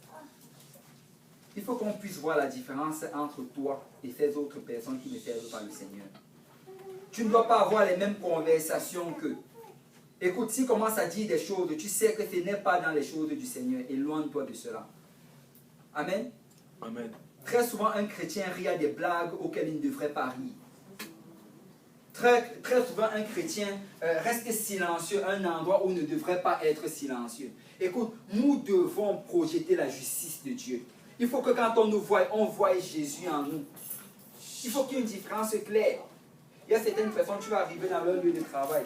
il faut qu'on puisse voir la différence entre toi et ces autres personnes qui ne servent pas le Seigneur. Tu ne dois pas avoir les mêmes conversations qu'eux. Écoute, s'ils commencent à dire des choses, tu sais que ce n'est pas dans les choses du Seigneur. Éloigne-toi de cela. Amen. Amen. Très souvent, un chrétien rit à des blagues auxquelles il ne devrait pas rire. Très souvent, un chrétien reste silencieux à un endroit où il ne devrait pas être silencieux. Écoute, nous devons projeter la justice de Dieu. Il faut que quand on nous voit, on voit Jésus en nous. Il faut qu'il y ait une différence claire. Il y a certaines personnes, tu vas arriver dans leur lieu de travail.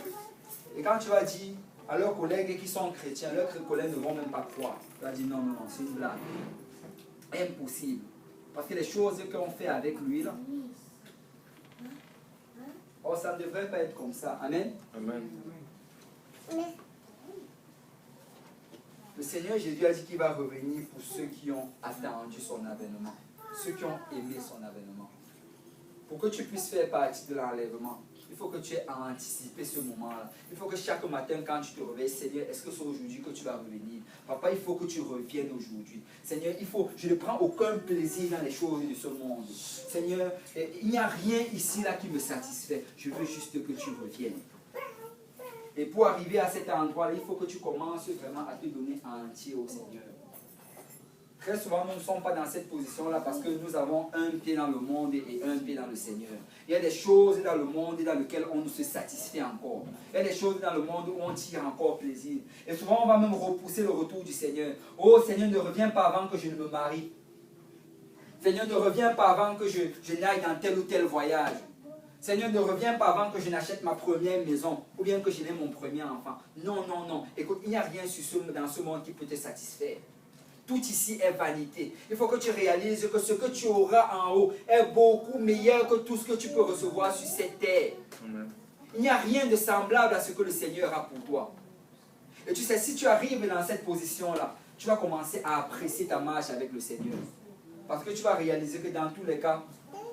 Et quand tu vas dire à leurs collègues qui sont chrétiens, leurs collègues ne vont même pas croire. Tu vas dire non, non, non, c'est une blague. Impossible. Parce que les choses qu'on fait avec lui, là, oh, ça ne devrait pas être comme ça. Amen. Amen. Le Seigneur Jésus a dit qu'il va revenir pour ceux qui ont attendu son avènement, ceux qui ont aimé son avènement. Pour que tu puisses faire partie de l'enlèvement, il faut que tu aies anticipé ce moment-là. Il faut que chaque matin, quand tu te réveilles, Seigneur, est-ce que c'est aujourd'hui que tu vas revenir? Papa, il faut que tu reviennes aujourd'hui. Seigneur, je ne prends aucun plaisir dans les choses de ce monde. Seigneur, il n'y a rien ici là qui me satisfait. Je veux juste que tu reviennes. Et pour arriver à cet endroit-là, il faut que tu commences vraiment à te donner entier au Seigneur. Très souvent, nous ne sommes pas dans cette position-là parce que nous avons un pied dans le monde et un pied dans le Seigneur. Il y a des choses dans le monde dans lesquelles on ne se satisfait encore. Il y a des choses dans le monde où on tire encore plaisir. Et souvent, on va même repousser le retour du Seigneur. Oh Seigneur, ne reviens pas avant que je ne me marie. Seigneur, ne reviens pas avant que je n'aille dans tel ou tel voyage. Seigneur, ne reviens pas avant que je n'achète ma première maison ou bien que je n'ai mon premier enfant. Non, non, non. Écoute, il n'y a rien dans ce monde qui peut te satisfaire. Tout ici est vanité. Il faut que tu réalises que ce que tu auras en haut est beaucoup meilleur que tout ce que tu peux recevoir sur cette terre. Amen. Il n'y a rien de semblable à ce que le Seigneur a pour toi. Et tu sais, si tu arrives dans cette position-là, tu vas commencer à apprécier ta marche avec le Seigneur. Parce que tu vas réaliser que dans tous les cas,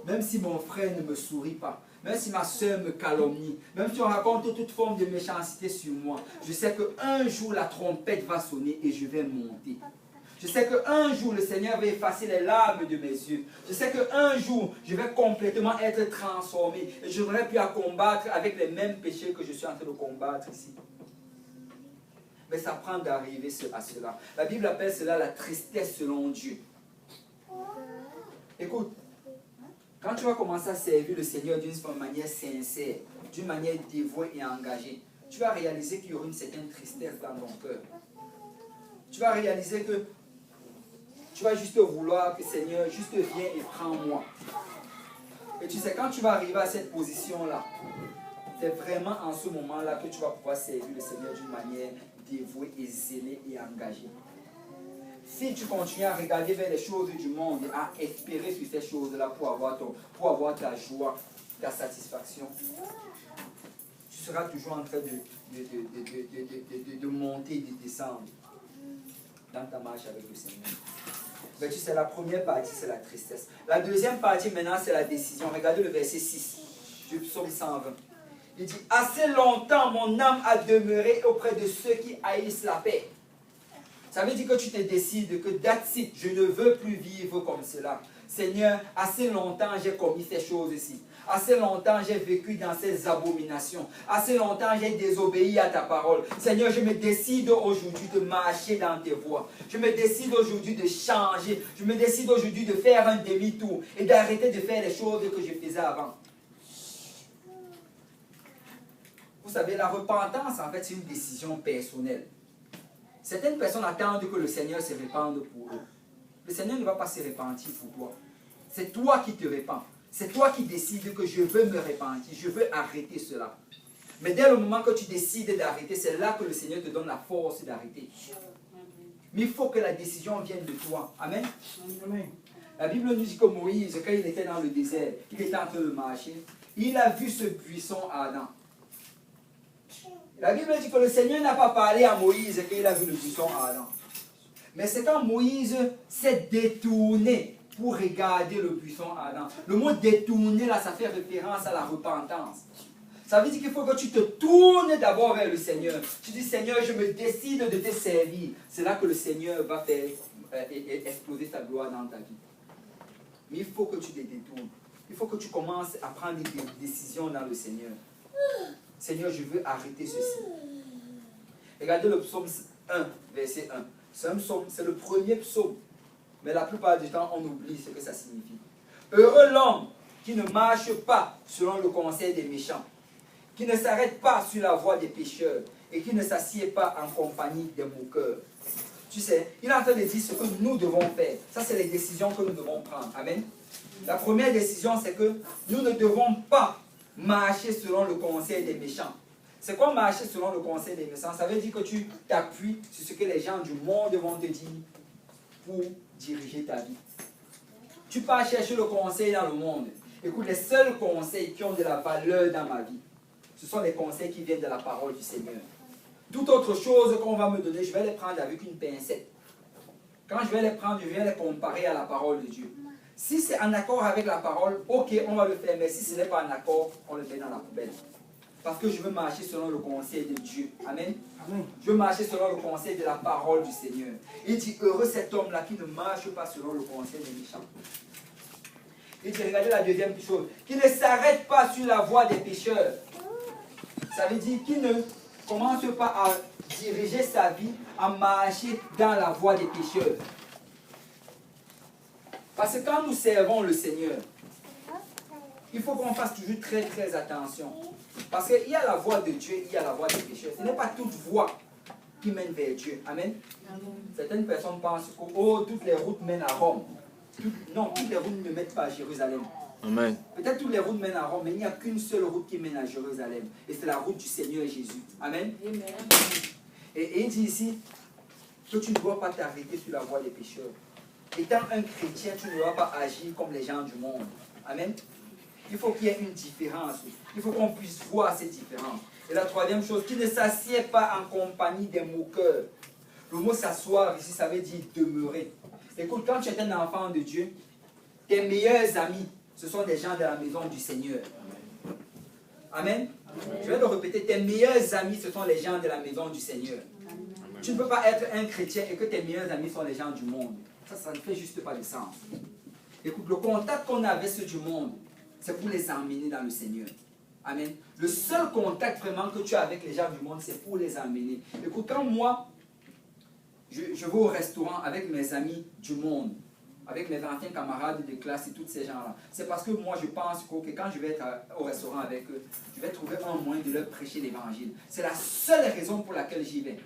même si mon frère ne me sourit pas, même si ma soeur me calomnie, même si on raconte toute forme de méchanceté sur moi, je sais qu'un jour la trompette va sonner et je vais monter. Je sais qu'un jour le Seigneur va effacer les larmes de mes yeux. Je sais qu'un jour je vais complètement être transformé et je n'aurai plus à combattre avec les mêmes péchés que je suis en train de combattre ici. Mais ça prend d'arriver à cela. La Bible appelle cela la tristesse selon Dieu. Écoute, quand tu vas commencer à servir le Seigneur d'une manière sincère, d'une manière dévouée et engagée, tu vas réaliser qu'il y aura une certaine tristesse dans ton cœur. Tu vas réaliser que tu vas juste vouloir que Seigneur, juste viens et prends-moi. Et tu sais, quand tu vas arriver à cette position-là, c'est vraiment en ce moment-là que tu vas pouvoir servir le Seigneur d'une manière dévouée et zélée et engagée. Si tu continues à regarder vers les choses du monde, à espérer sur ces choses-là pour avoir ta joie, ta satisfaction, tu seras toujours en train de monter et de descendre dans ta marche avec le Seigneur. Mais tu sais, la première partie, c'est la tristesse. La deuxième partie, maintenant, c'est la décision. Regardez le verset 6 du psaume 120. Il dit, « Assez longtemps, mon âme a demeuré auprès de ceux qui haïssent la paix. » Ça veut dire que tu te décides que that's it, je ne veux plus vivre comme cela. Seigneur, assez longtemps j'ai commis ces choses-ci. Assez longtemps j'ai vécu dans ces abominations. Assez longtemps j'ai désobéi à ta parole. Seigneur, je me décide aujourd'hui de marcher dans tes voies. Je me décide aujourd'hui de changer. Je me décide aujourd'hui de faire un demi-tour et d'arrêter de faire les choses que je faisais avant. Vous savez, la repentance, en fait, c'est une décision personnelle. Certaines personnes attendent que le Seigneur se répande pour eux. Le Seigneur ne va pas se repentir pour toi. C'est toi qui te repens. C'est toi qui décides que je veux me repentir. Je veux arrêter cela. Mais dès le moment que tu décides d'arrêter, c'est là que le Seigneur te donne la force d'arrêter. Mais il faut que la décision vienne de toi. Amen. Amen. La Bible nous dit que Moïse, quand il était dans le désert, il était en train de marcher, il a vu ce buisson ardent. La Bible dit que le Seigneur n'a pas parlé à Moïse qu'il a vu le buisson ardent. Mais c'est quand Moïse s'est détourné pour regarder le buisson ardent. Le mot détourner, là, ça fait référence à la repentance. Ça veut dire qu'il faut que tu te tournes d'abord vers le Seigneur. Tu dis, Seigneur, je me décide de te servir. C'est là que le Seigneur va faire exploser sa gloire dans ta vie. Mais il faut que tu te détournes. Il faut que tu commences à prendre des décisions dans le Seigneur. Seigneur, je veux arrêter ceci. Regardez le psaume 1, verset 1. C'est un psaume, c'est le premier psaume. Mais la plupart du temps, on oublie ce que ça signifie. Heureux l'homme qui ne marche pas selon le conseil des méchants, qui ne s'arrête pas sur la voie des pécheurs et qui ne s'assied pas en compagnie des moqueurs. Tu sais, il est en train de dire ce que nous devons faire. Ça, c'est les décisions que nous devons prendre. Amen. La première décision, c'est que nous ne devons pas marcher selon le conseil des méchants. C'est quoi marcher selon le conseil des méchants? Ça veut dire que tu t'appuies sur ce que les gens du monde vont te dire pour diriger ta vie. Tu pars chercher le conseil dans le monde. Écoute, les seuls conseils qui ont de la valeur dans ma vie, ce sont les conseils qui viennent de la parole du Seigneur. Toute autre chose qu'on va me donner, je vais les prendre avec une pincette. Quand je vais les prendre, je vais les comparer à la parole de Dieu. Si c'est en accord avec la parole, ok, on va le faire. Mais si ce n'est pas en accord, on le met dans la poubelle. Parce que je veux marcher selon le conseil de Dieu. Amen. Amen. Je veux marcher selon le conseil de la parole du Seigneur. Il dit, heureux cet homme-là qui ne marche pas selon le conseil des méchants. Il dit, regardez la deuxième chose, qui ne s'arrête pas sur la voie des pécheurs. Ça veut dire qu'il ne commence pas à diriger sa vie, à marcher dans la voie des pécheurs. Parce que quand nous servons le Seigneur, il faut qu'on fasse toujours très très attention. Parce qu'il y a la voie de Dieu, il y a la voie des pécheurs. Ce n'est pas toute voie qui mène vers Dieu. Amen. Certaines personnes pensent que oh, toutes les routes mènent à Rome. Non, toutes les routes ne mènent pas à Jérusalem. Amen. Peut-être toutes les routes mènent à Rome, mais il n'y a qu'une seule route qui mène à Jérusalem. Et c'est la route du Seigneur Jésus. Amen. Et il dit ici que tu ne dois pas t'arrêter sur la voie des pécheurs. Étant un chrétien, tu ne dois pas agir comme les gens du monde. Amen. Il faut qu'il y ait une différence. Il faut qu'on puisse voir cette différence. Et la troisième chose, qui ne s'assied pas en compagnie des moqueurs. Le mot s'asseoir ici, ça veut dire demeurer. Écoute, quand tu es un enfant de Dieu, tes meilleurs amis, ce sont des gens de la maison du Seigneur. Amen. Je vais le répéter, tes meilleurs amis, ce sont les gens de la maison du Seigneur. Amen. Tu ne peux pas être un chrétien et que tes meilleurs amis sont les gens du monde. Ça ne fait juste pas de sens. Écoute, le contact qu'on a avec ceux du monde, c'est pour les emmener dans le Seigneur. Amen. Le seul contact vraiment que tu as avec les gens du monde, c'est pour les emmener. Écoute, quand moi, je vais au restaurant avec mes amis du monde, avec mes anciens camarades de classe et tous ces gens-là, c'est parce que moi je pense que quand je vais être au restaurant avec eux, je vais trouver un moyen de leur prêcher l'évangile. C'est la seule raison pour laquelle j'y vais.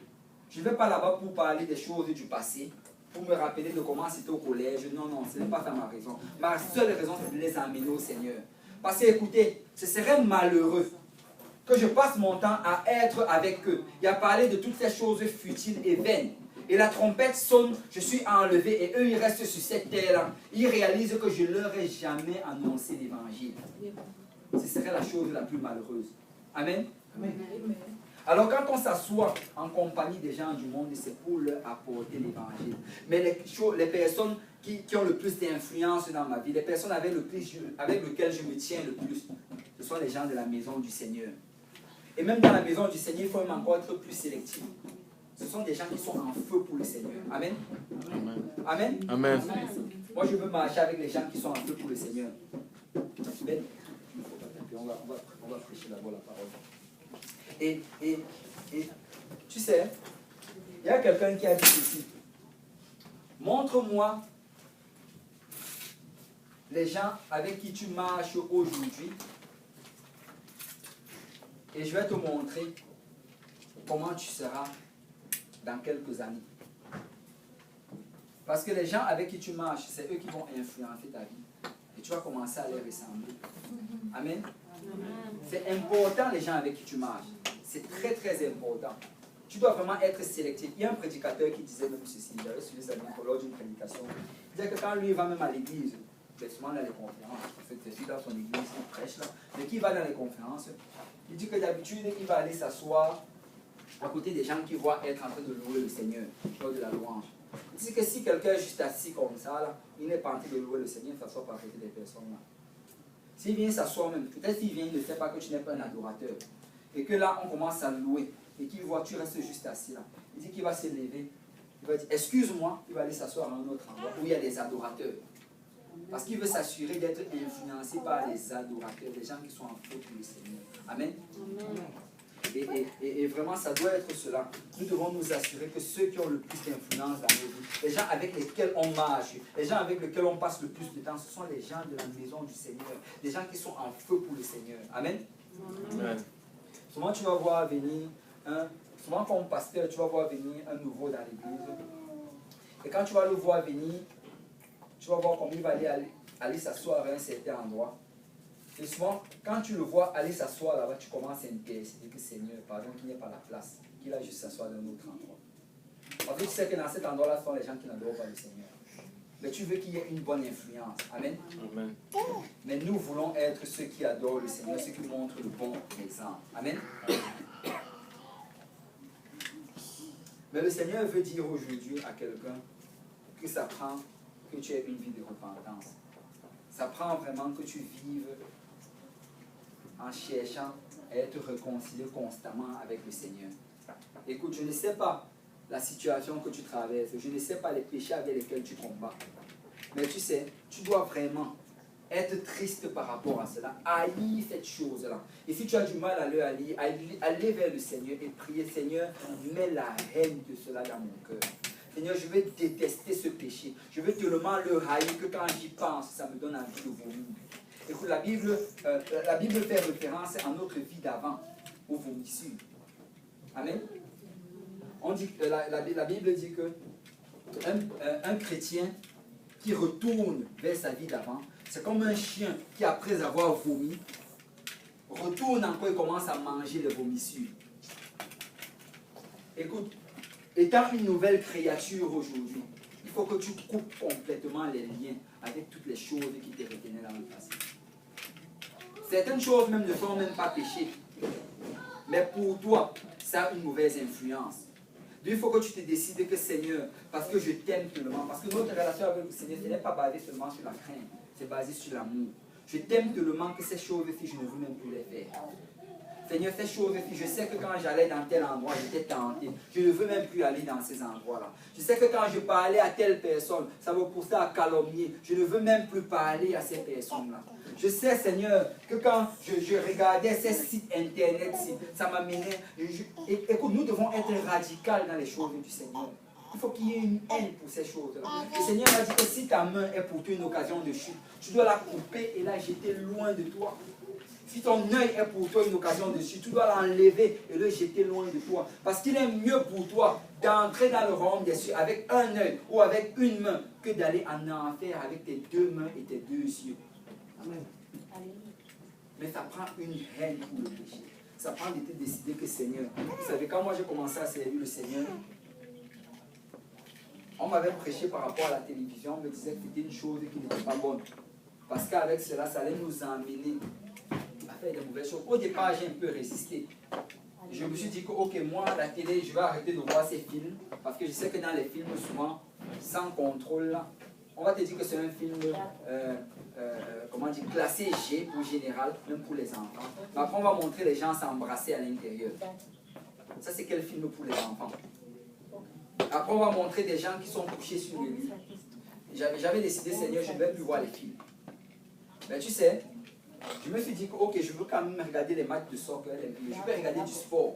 Je ne vais pas là-bas pour parler des choses du passé, pour me rappeler de comment c'était au collège. Non, non, ce n'est pas ça ma raison. Ma seule raison, c'est de les amener au Seigneur. Parce que, écoutez, ce serait malheureux que je passe mon temps à être avec eux et à parler de toutes ces choses futiles et vaines. Et la trompette sonne, je suis enlevé et eux, ils restent sur cette terre-là. Ils réalisent que je ne leur ai jamais annoncé l'évangile. Ce serait la chose la plus malheureuse. Amen. Amen. Alors quand on s'assoit en compagnie des gens du monde, c'est pour leur apporter l'évangile. Mais les personnes qui ont le plus d'influence dans ma vie, les personnes avec lesquelles je me tiens le plus, ce sont les gens de la maison du Seigneur. Et même dans la maison du Seigneur, il faut même encore être plus sélectif. Ce sont des gens qui sont en feu pour le Seigneur. Amen. Amen. Amen. Amen. Moi, je veux marcher avec les gens qui sont en feu pour le Seigneur. Ben, on va prêcher d'abord la parole. Et tu sais, il y a quelqu'un qui a dit ceci. Montre-moi les gens avec qui tu marches aujourd'hui et je vais te montrer comment tu seras dans quelques années. Parce que les gens avec qui tu marches, c'est eux qui vont influencer ta vie. Et tu vas commencer à les ressembler. Amen. C'est important les gens avec qui tu marches. C'est très très important. Tu dois vraiment être sélectif. Il y a un prédicateur qui disait même ceci. J'avais suivi ça lors d'une prédication. C'est-à-dire que quand lui va même à l'église, ben souvent dans les conférences, en fait, c'est dans son église, il prêche là, mais qui va dans les conférences, il dit que d'habitude, il va aller s'asseoir à côté des gens qui voient être en train de louer le Seigneur, lors de la louange. Il dit que si quelqu'un est juste assis comme ça, là, il n'est pas en train de louer le Seigneur, il s'assoit par côté des personnes là. S'il vient s'asseoir même, peut-être s'il vient, il ne sait pas que tu n'es pas un adorateur. Et que là, on commence à louer. Et qu'il voit, tu restes juste assis là. Il dit qu'il va se lever. Il va dire, excuse-moi, il va aller s'asseoir à un autre endroit où il y a des adorateurs. Parce qu'il veut s'assurer d'être influencé par les adorateurs, les gens qui sont en faute pour le Seigneur. Amen. Et vraiment, ça doit être cela. Nous devons nous assurer que ceux qui ont le plus d'influence dans nos vies, les gens avec lesquels on marche, les gens avec lesquels on passe le plus de temps, ce sont les gens de la maison du Seigneur, les gens qui sont en feu pour le Seigneur. Amen. Amen. Souvent, tu vas voir venir, souvent comme pasteur, tu vas voir venir un nouveau dans l'église. Et quand tu vas le voir venir, tu vas voir comment il va aller s'asseoir à un certain endroit. Et souvent, quand tu le vois aller s'asseoir là-bas, tu commences à intercéder que Seigneur, pardon, qu'il n'y ait pas la place, qu'il a juste s'asseoir dans un autre endroit. Parce que tu sais que dans cet endroit-là, ce sont les gens qui n'adorent pas le Seigneur. Mais tu veux qu'il y ait une bonne influence. Amen. Amen. Mais nous voulons être ceux qui adorent le Seigneur, ceux qui montrent le bon exemple. Amen. Mais le Seigneur veut dire aujourd'hui à quelqu'un que ça prend que tu aies une vie de repentance. Ça prend vraiment que tu vives en cherchant à être réconcilié constamment avec le Seigneur. Écoute, je ne sais pas la situation que tu traverses, je ne sais pas les péchés avec lesquels tu combats. Mais tu sais, tu dois vraiment être triste par rapport à cela, haïr cette chose-là. Et si tu as du mal à le haïr, aller vers le Seigneur et prier, Seigneur, mets la haine de cela dans mon cœur. Seigneur, je vais détester ce péché. Je vais tellement le haïr que quand j'y pense, ça me donne envie de vomir. Écoute, la Bible fait référence à notre vie d'avant, aux vomissures. Amen. On dit, la Bible dit que un chrétien qui retourne vers sa vie d'avant, c'est comme un chien qui, après avoir vomi, retourne encore et commence à manger les vomissures. Écoute, étant une nouvelle créature aujourd'hui, il faut que tu coupes complètement les liens avec toutes les choses qui te retenaient dans le passé. Certaines choses même ne sont même pas péchées. Mais pour toi, ça a une mauvaise influence. Donc il faut que tu te décides que Seigneur, parce que je t'aime tellement, parce que notre relation avec le Seigneur, ce n'est pas basé seulement sur la crainte, c'est basé sur l'amour. Je t'aime tellement que ces choses-ci, je ne veux même plus les faire. Seigneur, ces choses-ci, je sais que quand j'allais dans tel endroit, j'étais tenté. Je ne veux même plus aller dans ces endroits-là. Je sais que quand je parlais à telle personne, ça me poussait à calomnier. Je ne veux même plus parler à ces personnes-là. Je sais, Seigneur, que quand je regardais ces sites internet, ça m'amenait. Écoute, nous devons être radicaux dans les choses du Seigneur. Il faut qu'il y ait une haine pour ces choses-là. Le Seigneur a dit que si ta main est pour toi une occasion de chute, tu dois la couper et la jeter loin de toi. Si ton œil est pour toi une occasion de chute, tu dois l'enlever et le jeter loin de toi. Parce qu'il est mieux pour toi d'entrer dans le royaume des cieux avec un œil ou avec une main que d'aller en enfer avec tes deux mains et tes deux yeux. Amen. Mais ça prend une haine pour le péché. Ça prend de te décider que Seigneur. Vous savez, quand moi j'ai commencé à servir le Seigneur, on m'avait prêché par rapport à la télévision, on me disait que c'était une chose qui n'était pas bonne. Parce qu'avec cela, ça allait nous emmener à faire des mauvaises choses. Au départ, j'ai un peu résisté. Je me suis dit que, ok, moi, la télé, je vais arrêter de voir ces films. Parce que je sais que dans les films, souvent, sans contrôle, là, on va te dire que c'est un film, comment dire, classé G pour général, même pour les enfants. Mais après, on va montrer les gens s'embrasser à l'intérieur. Ça, c'est quel film pour les enfants? Après, on va montrer des gens qui sont couchés sur le lit. J'avais décidé, Seigneur, je ne vais plus voir les films. Mais tu sais, je me suis dit que, ok, je veux quand même regarder les matchs de soccer, je vais regarder du sport.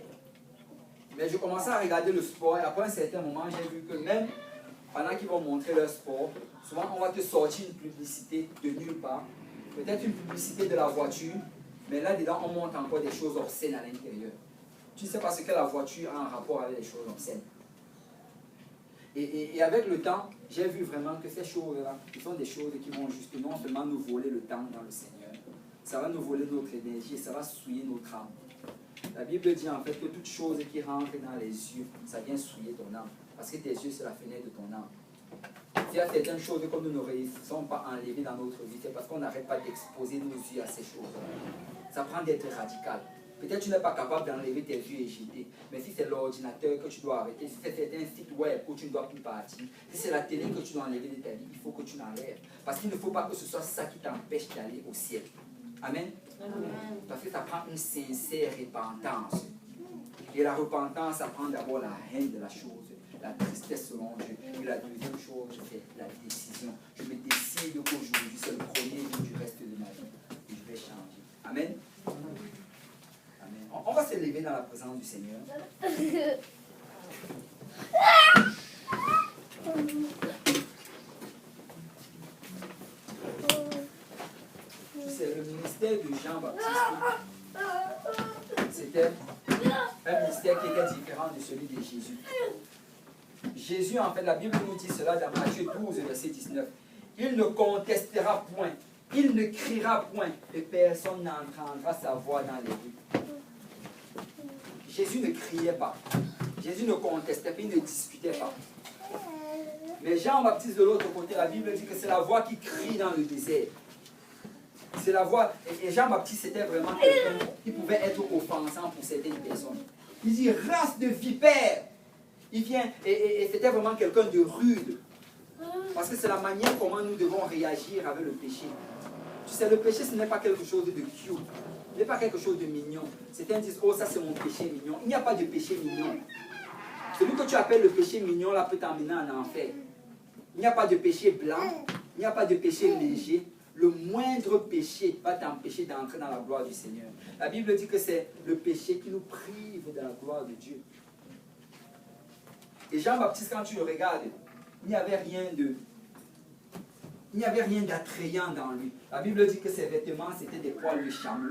Mais je commençais à regarder le sport et après un certain moment, j'ai vu que même pendant qu'ils vont montrer leur sport, souvent on va te sortir une publicité de nulle part. Peut-être une publicité de la voiture, mais là-dedans, on montre encore des choses obscènes à l'intérieur. Tu sais parce que la voiture a un rapport avec les choses obscènes. Et avec le temps, j'ai vu vraiment que ces choses-là, ce sont des choses qui vont juste non seulement nous voler le temps dans le Seigneur, ça va nous voler notre énergie et ça va souiller notre âme. La Bible dit en fait que toute chose qui rentre dans les yeux, ça vient souiller ton âme. Parce que tes yeux, c'est la fenêtre de ton âme. S'il y a certaines choses que nous ne réussissons pas à enlever dans notre vie, c'est parce qu'on n'arrête pas d'exposer nos yeux à ces choses. Ça prend d'être radical. Peut-être tu n'es pas capable d'enlever tes yeux et jeter, mais si c'est l'ordinateur que tu dois arrêter, si c'est certains sites web où tu ne dois plus partir, si c'est la télé que tu dois enlever de ta vie, il faut que tu l'enlèves. Parce qu'il ne faut pas que ce soit ça qui t'empêche d'aller au ciel. Amen. Amen. Parce que ça prend une sincère repentance. Et la repentance, ça prend d'abord la haine de la chose, la tristesse selon Dieu. Et la deuxième chose, c'est la décision. Je me décide qu'aujourd'hui, c'est le premier jour du reste de ma vie. Et je vais changer. Amen. Amen. On va se lever dans la présence du Seigneur. C'est le ministère de Jean-Baptiste. C'était un ministère qui était différent de celui de Jésus. Jésus, en fait, la Bible nous dit cela dans Matthieu 12, verset 19. Il ne contestera point, il ne criera point, et personne n'entendra sa voix dans les rues. Jésus ne criait pas, Jésus ne contestait pas, il ne discutait pas. Mais Jean-Baptiste de l'autre côté, la Bible dit que c'est la voix qui crie dans le désert. C'est la voix, et Jean-Baptiste c'était vraiment quelqu'un qui pouvait être offensant pour certaines personnes. Il dit race de vipères. Il vient, et c'était vraiment quelqu'un de rude. Parce que c'est la manière comment nous devons réagir avec le péché. Tu sais, le péché ce n'est pas quelque chose de cute. Ce n'est pas quelque chose de mignon. Certains disent, oh ça c'est mon péché mignon. Il n'y a pas de péché mignon. Celui que tu appelles le péché mignon là peut t'emmener en enfer. Il n'y a pas de péché blanc. Il n'y a pas de péché léger. Le moindre péché va t'empêcher d'entrer dans la gloire du Seigneur. La Bible dit que c'est le péché qui nous prive de la gloire de Dieu. Et Jean-Baptiste, quand tu le regardes, il n'y avait rien d'attrayant dans lui. La Bible dit que ses vêtements, c'était des poils de chameau.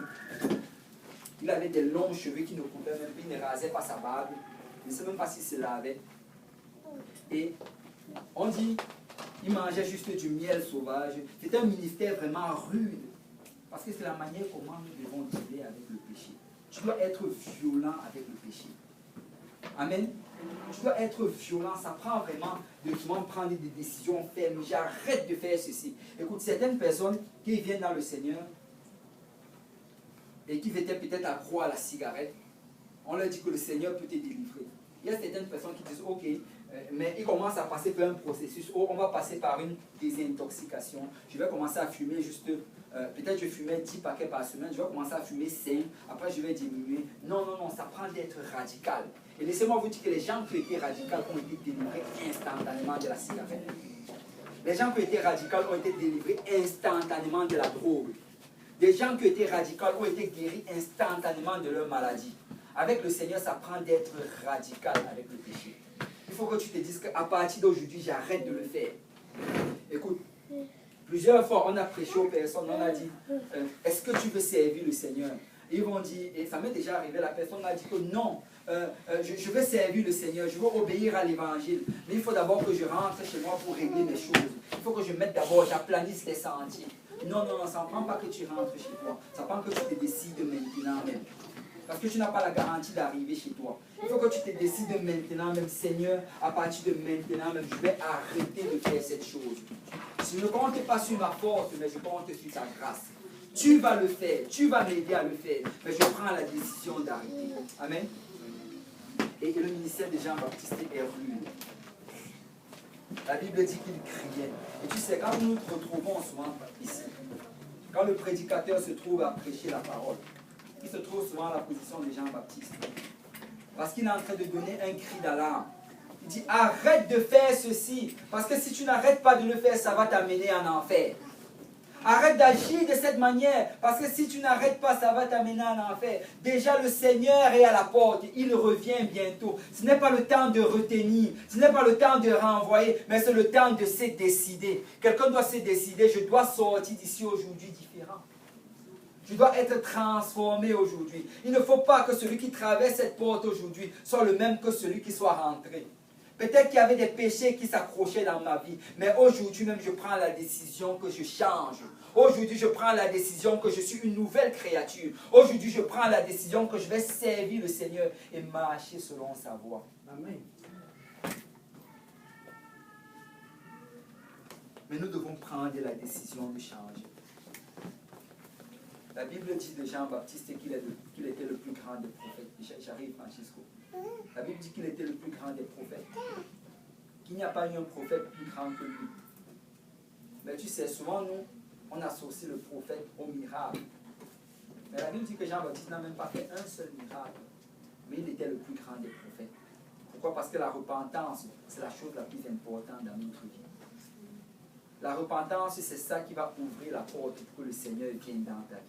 Il avait des longs cheveux qui ne coupaient même pas, il ne rasait pas sa barbe. Il ne sait même pas s'il se lavait. Et on dit, il mangeait juste du miel sauvage. C'était un ministère vraiment rude. Parce que c'est la manière comment nous devons dealer avec le péché. Tu dois être violent avec le péché. Amen. Tu dois être violent. Ça prend vraiment de prendre des décisions fermes. J'arrête de faire ceci. Écoute, certaines personnes qui viennent dans le Seigneur et qui étaient peut-être accro à la cigarette, on leur dit que le Seigneur peut te délivrer. Il y a certaines personnes qui disent, ok, mais ils commencent à passer par un processus. Oh, on va passer par une désintoxication. Je vais commencer à fumer juste, peut-être je fumais 10 paquets par semaine, je vais commencer à fumer 5, après je vais diminuer. Non, non, non, ça prend d'être radical. Et laissez-moi vous dire que les gens qui étaient radicaux ont été délivrés instantanément de la cigarette. Les gens qui étaient radicaux ont été délivrés instantanément de la drogue. Des gens qui étaient radicaux ont été guéris instantanément de leur maladie. Avec le Seigneur, ça prend d'être radical avec le péché. Il faut que tu te dises qu'à partir d'aujourd'hui, j'arrête de le faire. Écoute, plusieurs fois, on a prêché aux personnes, on a dit, est-ce que tu veux servir le Seigneur? Et ils vont dire, et ça m'est déjà arrivé, la personne a dit que non, je veux servir le Seigneur, je veux obéir à l'évangile, mais il faut d'abord que je rentre chez moi pour régler mes choses. Il faut que je mette d'abord, j'aplanisse les sentiers. Non, non, non, ça ne prend pas que tu rentres chez toi, ça prend que tu te décides maintenant même. Parce que tu n'as pas la garantie d'arriver chez toi. Il faut que tu te décides maintenant même, Seigneur, à partir de maintenant même, je vais arrêter de faire cette chose. Je ne compte pas sur ma force, mais je compte sur ta grâce. Tu vas le faire, tu vas m'aider à le faire, mais je prends la décision d'arrêter. Amen. Et le ministère de Jean-Baptiste est rude. La Bible dit qu'il criait. Et tu sais, quand nous nous retrouvons souvent ici, quand le prédicateur se trouve à prêcher la parole, il se trouve souvent à la position de Jean-Baptiste. Parce qu'il est en train de donner un cri d'alarme. Il dit, arrête de faire ceci. Parce que si tu n'arrêtes pas de le faire, ça va t'amener en enfer. Arrête d'agir de cette manière. Parce que si tu n'arrêtes pas, ça va t'amener en enfer. Déjà, le Seigneur est à la porte. Il revient bientôt. Ce n'est pas le temps de retenir. Ce n'est pas le temps de renvoyer. Mais c'est le temps de se décider. Quelqu'un doit se décider. Je dois sortir d'ici aujourd'hui différent. Je dois être transformé aujourd'hui. Il ne faut pas que celui qui traverse cette porte aujourd'hui soit le même que celui qui soit rentré. Peut-être qu'il y avait des péchés qui s'accrochaient dans ma vie, mais aujourd'hui même je prends la décision que je change. Aujourd'hui je prends la décision que je suis une nouvelle créature. Aujourd'hui je prends la décision que je vais servir le Seigneur et marcher selon sa voie. Amen. Mais nous devons prendre la décision de changer. La Bible dit de Jean-Baptiste qu'il était le plus grand des prophètes. J'arrive, Francisco. La Bible dit qu'il était le plus grand des prophètes. Qu'il n'y a pas eu un prophète plus grand que lui. Mais tu sais, souvent nous, on associe le prophète au miracle. Mais la Bible dit que Jean-Baptiste n'a même pas fait un seul miracle. Mais il était le plus grand des prophètes. Pourquoi? Parce que la repentance, c'est la chose la plus importante dans notre vie. La repentance, c'est ça qui va ouvrir la porte pour que le Seigneur vienne dans ta vie.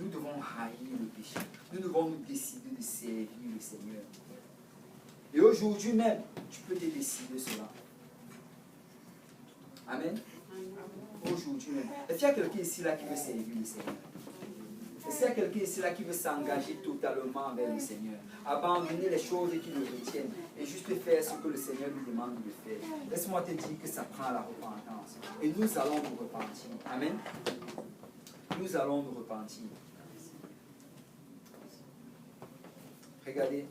Nous devons haïr le péché. Nous devons nous décider de servir le Seigneur. Et aujourd'hui même, tu peux te décider cela. Amen. Aujourd'hui même. Est-ce qu'il y a quelqu'un ici là qui veut servir le Seigneur? Est-ce qu'il y a quelqu'un ici là qui veut s'engager totalement vers le Seigneur? Abandonner les choses qui le retiennent et juste faire ce que le Seigneur lui demande de faire. Laisse-moi te dire que ça prend la repentance. Et nous allons nous repentir. Amen. Nous allons nous repentir. Regardez.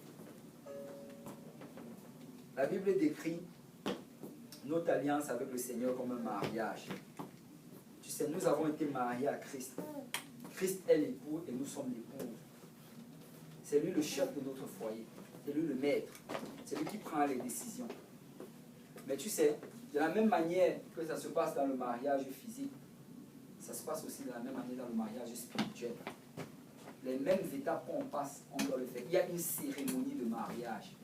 La Bible décrit notre alliance avec le Seigneur comme un mariage. Tu sais, nous avons été mariés à Christ. Christ est l'époux et nous sommes l'épouse. C'est lui le chef de notre foyer. C'est lui le maître. C'est lui qui prend les décisions. Mais tu sais, de la même manière que ça se passe dans le mariage physique, ça se passe aussi de la même manière dans le mariage spirituel. Les mêmes étapes qu'on passe, on doit le faire. Il y a une cérémonie de mariage.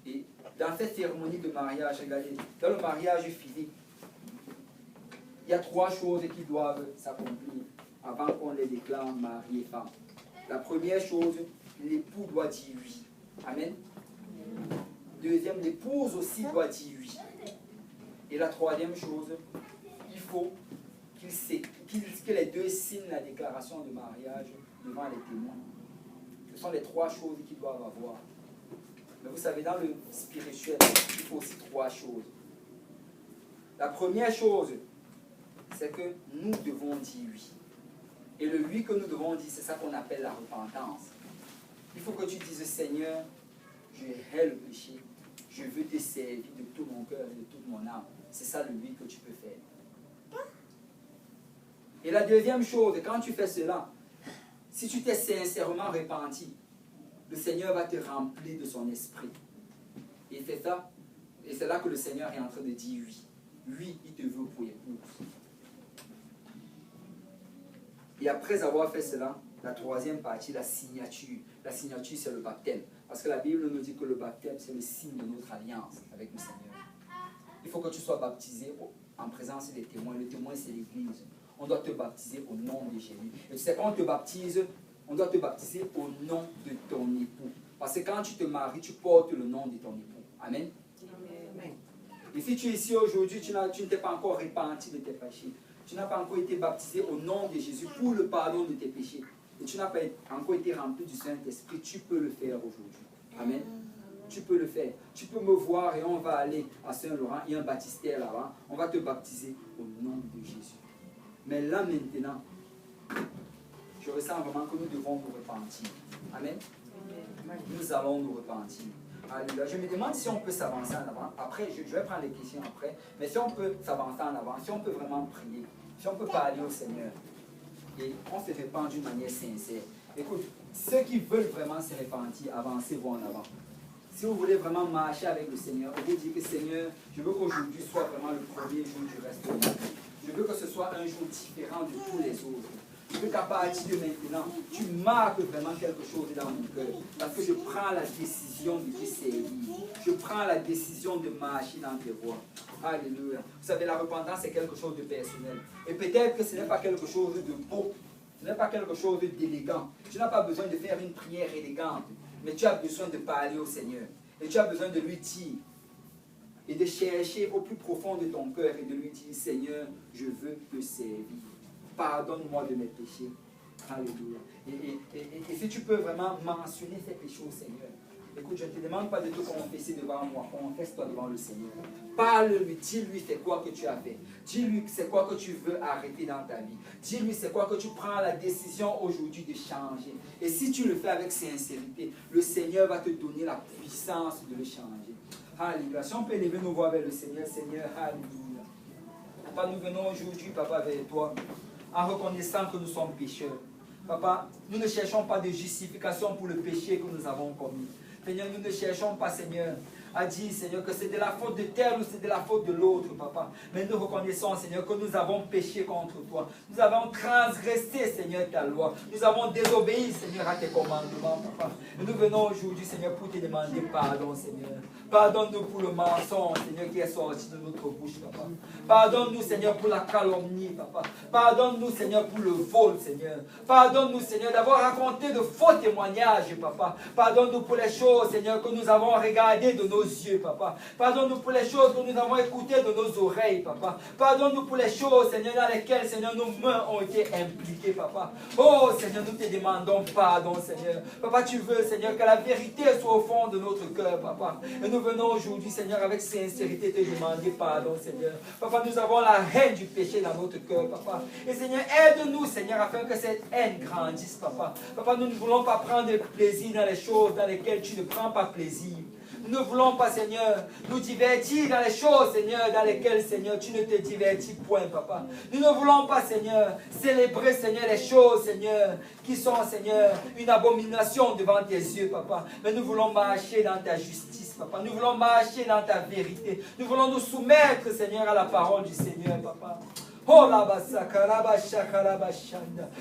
Et dans cette cérémonie de mariage, regardez, dans le mariage physique, il y a 3 choses qui doivent s'accomplir avant qu'on les déclare mari et femme. La première chose, l'époux doit dire oui. Amen. Deuxième, l'épouse aussi doit dire oui. Et la troisième chose, il faut que les deux signent la déclaration de mariage devant les témoins. Ce sont les 3 choses qu'ils doivent avoir. Mais vous savez, dans le spirituel, il faut aussi 3 choses. La première chose, c'est que nous devons dire oui. Et le oui que nous devons dire, c'est ça qu'on appelle la repentance. Il faut que tu dises, Seigneur, je hais le péché, je veux te servir de tout mon cœur et de toute mon âme. C'est ça le oui que tu peux faire. Et la deuxième chose, quand tu fais cela, si tu t'es sincèrement repenti, le Seigneur va te remplir de son esprit. Et c'est ça, et c'est là que le Seigneur est en train de dire oui. Oui, il te veut pour épouse. Et après avoir fait cela, la troisième partie, la signature. La signature, c'est le baptême. Parce que la Bible nous dit que le baptême, c'est le signe de notre alliance avec le Seigneur. Il faut que tu sois baptisé en présence des témoins. Le témoin, c'est l'Église. On doit te baptiser au nom de Jésus. Et tu sais, quand on te baptise, on doit te baptiser au nom de ton époux. Parce que quand tu te maries, tu portes le nom de ton époux. Amen. Amen. Et si tu es ici aujourd'hui, tu ne t'es pas encore repenti de tes péchés. Tu n'as pas encore été baptisé au nom de Jésus pour le pardon de tes péchés. Et tu n'as pas encore été rempli du Saint-Esprit. Tu peux le faire aujourd'hui. Amen. Tu peux le faire. Tu peux me voir et on va aller à Saint-Laurent. Il y a un baptistère là-bas. On va te baptiser au nom de Jésus. Mais là maintenant, je ressens vraiment que nous devons nous repentir. Amen. Nous allons nous repentir. Alléluia. Je me demande si on peut s'avancer en avant. Après, je vais prendre les questions après. Mais si on peut s'avancer en avant, si on peut vraiment prier, si on peut parler au Seigneur, et on se répand d'une manière sincère. Écoute, ceux qui veulent vraiment se repentir, avancez-vous en avant. Si vous voulez vraiment marcher avec le Seigneur, vous dites que Seigneur, je veux qu'aujourd'hui soit vraiment le premier jour du reste de ma vie. Je veux que ce soit un jour différent de tous les autres. Je veux qu'à partir de maintenant, tu marques vraiment quelque chose dans mon cœur. Parce que je prends la décision de te servir. Je prends la décision de marcher dans tes voies. Alléluia. Vous savez, la repentance, c'est quelque chose de personnel. Et peut-être que ce n'est pas quelque chose de beau. Ce n'est pas quelque chose d'élégant. Tu n'as pas besoin de faire une prière élégante. Mais tu as besoin de parler au Seigneur. Et tu as besoin de lui dire. Et de chercher au plus profond de ton cœur et de lui dire, Seigneur, je veux te servir. Pardonne-moi de mes péchés. Alléluia. Et si tu peux vraiment mentionner ces péchés au Seigneur, Écoute, je ne te demande pas de te confesser devant moi. Confesse-toi devant le Seigneur. Parle-lui, dis-lui c'est quoi que tu as fait. Dis-lui c'est quoi que tu veux arrêter dans ta vie. Dis-lui c'est quoi que tu prends la décision aujourd'hui de changer. Et si tu le fais avec sincérité, le Seigneur va te donner la puissance de le changer. Alléluia. Si on peut lever nos voix vers le Seigneur, Seigneur, alléluia. Papa, nous venons aujourd'hui, Papa, vers toi, en reconnaissant que nous sommes pécheurs. Papa, nous ne cherchons pas de justification pour le péché que nous avons commis. Seigneur, nous ne cherchons pas, Seigneur, à dire, Seigneur, que c'est de la faute de tel ou c'est de la faute de l'autre, Papa. Mais nous reconnaissons, Seigneur, que nous avons péché contre toi. Nous avons transgressé, Seigneur, ta loi. Nous avons désobéi, Seigneur, à tes commandements, Papa. Et nous venons aujourd'hui, Seigneur, pour te demander pardon, Seigneur. Pardonne-nous pour le mensonge, Seigneur, qui est sorti de notre bouche, Papa. Pardonne-nous, Seigneur, pour la calomnie, Papa. Pardonne-nous, Seigneur, pour le vol, Seigneur. Pardonne-nous, Seigneur, d'avoir raconté de faux témoignages, Papa. Pardonne-nous pour les choses, Seigneur, que nous avons regardées de nos yeux, Papa. Pardonne-nous pour les choses que nous avons écoutées de nos oreilles, Papa. Pardonne-nous pour les choses, Seigneur, dans lesquelles, Seigneur, nos mains ont été impliquées, Papa. Oh, Seigneur, nous te demandons pardon, Seigneur. Papa, tu veux, Seigneur, que la vérité soit au fond de notre cœur, Papa. Et nous venons aujourd'hui, Seigneur, avec sincérité te demander pardon, Seigneur. Papa, nous avons la haine du péché dans notre cœur, Papa. Et Seigneur, aide-nous, Seigneur, afin que cette haine grandisse, Papa. Papa, nous ne voulons pas prendre plaisir dans les choses dans lesquelles tu ne prends pas plaisir. Nous ne voulons pas, Seigneur, nous divertir dans les choses, Seigneur, dans lesquelles, Seigneur, tu ne te divertis point, Papa. Nous ne voulons pas, Seigneur, célébrer, Seigneur, les choses, Seigneur, qui sont, Seigneur, une abomination devant tes yeux, Papa. Mais nous voulons marcher dans ta justice, Papa. Nous voulons marcher dans ta vérité. Nous voulons nous soumettre, Seigneur, à la parole du Seigneur, Papa. Oh la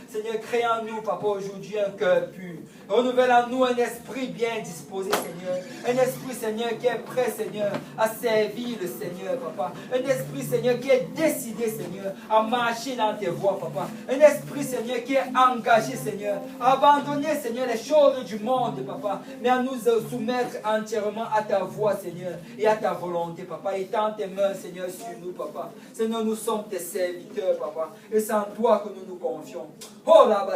Seigneur, crée en nous, Papa, aujourd'hui un cœur pur. Renouvelle en nous un esprit bien disposé, Seigneur. Un esprit, Seigneur, qui est prêt, Seigneur, à servir le Seigneur, Papa. Un esprit, Seigneur, qui est décidé, Seigneur, à marcher dans tes voies, Papa. Un esprit, Seigneur, qui est engagé, Seigneur, à abandonner, Seigneur, les choses du monde, Papa, mais à nous soumettre entièrement à ta voix, Seigneur, et à ta volonté, Papa. Étends tes mains, Seigneur, sur nous, Papa. Seigneur, nous sommes tes serviteurs, Papa, et c'est en toi que nous nous confions. Oh la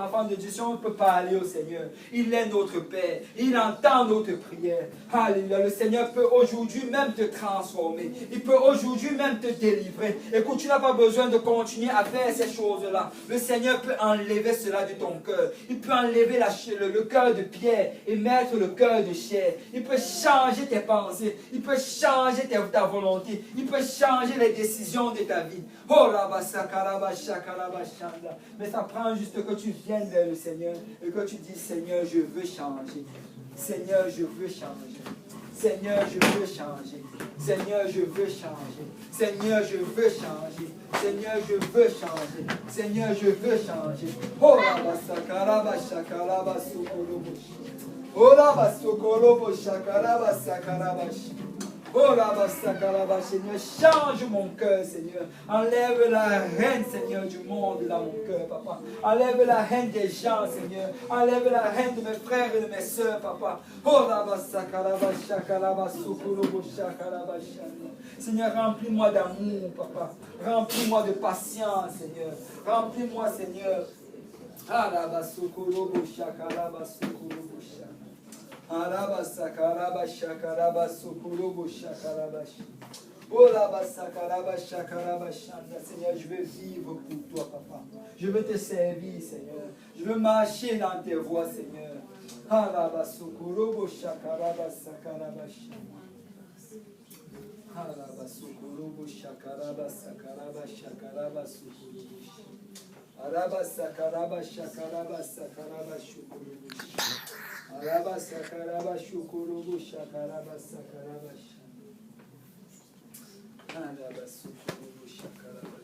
enfant de Dieu, si on peut parler au Seigneur, il est notre Père, il entend notre prière. Alléluia, le Seigneur peut aujourd'hui même te transformer, il peut aujourd'hui même te délivrer. Écoute, tu n'as pas besoin de continuer à faire ces choses-là. Le Seigneur peut enlever cela de ton cœur, il peut enlever le cœur de pierre et mettre le cœur de chair. Il peut changer tes pensées, il peut changer ta volonté, il peut changer les décisions de ta vie. Oh la mais ça prend juste que tu viennes vers le Seigneur et que tu dis, Seigneur, je veux changer. Seigneur, je veux changer. Seigneur, je veux changer. Seigneur, je veux changer. Seigneur, je veux changer. Seigneur, je veux changer. Seigneur, je veux changer. Oh la sakaraba shakaraba sokolobo. Oh la sokolobo shakaraba sakaraba. Oh là-bas, Seigneur, change mon cœur, Seigneur. Enlève la haine, Seigneur, du monde dans mon cœur, Papa. Enlève la haine des gens, Seigneur. Enlève la haine de mes frères et de mes soeurs, Papa. Oh là-bas, Seigneur, remplis-moi d'amour, Papa. Remplis-moi de patience, Seigneur. Remplis-moi, Seigneur. Ah là-bas, Sokolobo, Shakalaba, Sokolobo, Shakalaba. Araba sakaraba shakaraba sokolobo shakaraba. Oh là-bas sakaraba shakaraba shanda. Seigneur, je veux vivre pour toi, Papa. Je veux te servir, Seigneur. Je veux marcher dans tes voies, Seigneur. Araba sokolobo shakaraba sakaraba shanda. Araba sokolobo shakaraba sakaraba shakaraba sokolobo. Araba sakaraba shakaraba sakaraba shokolobo. Araba sakaraba shukorobo shakaraba sakaraba araba shukorobo shakaraba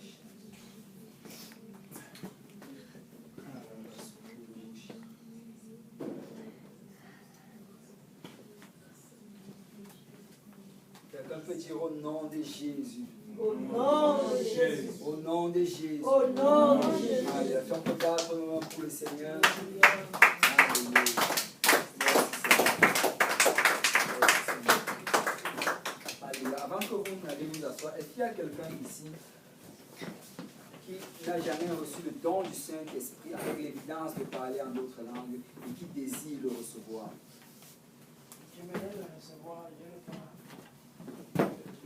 quelqu'un peut dire au nom de Jésus. Au nom de Jésus. Au nom de Jésus. Au nom de Jésus. Alléluia. Fais un peu battre pour le Seigneur. Alléluia. Avant que vous n'allez vous asseoir, est-ce qu'il y a quelqu'un ici qui n'a jamais reçu le don du Saint-Esprit avec l'évidence de parler en d'autres langues et qui désire le recevoir? J'aimerais le recevoir, je le prends.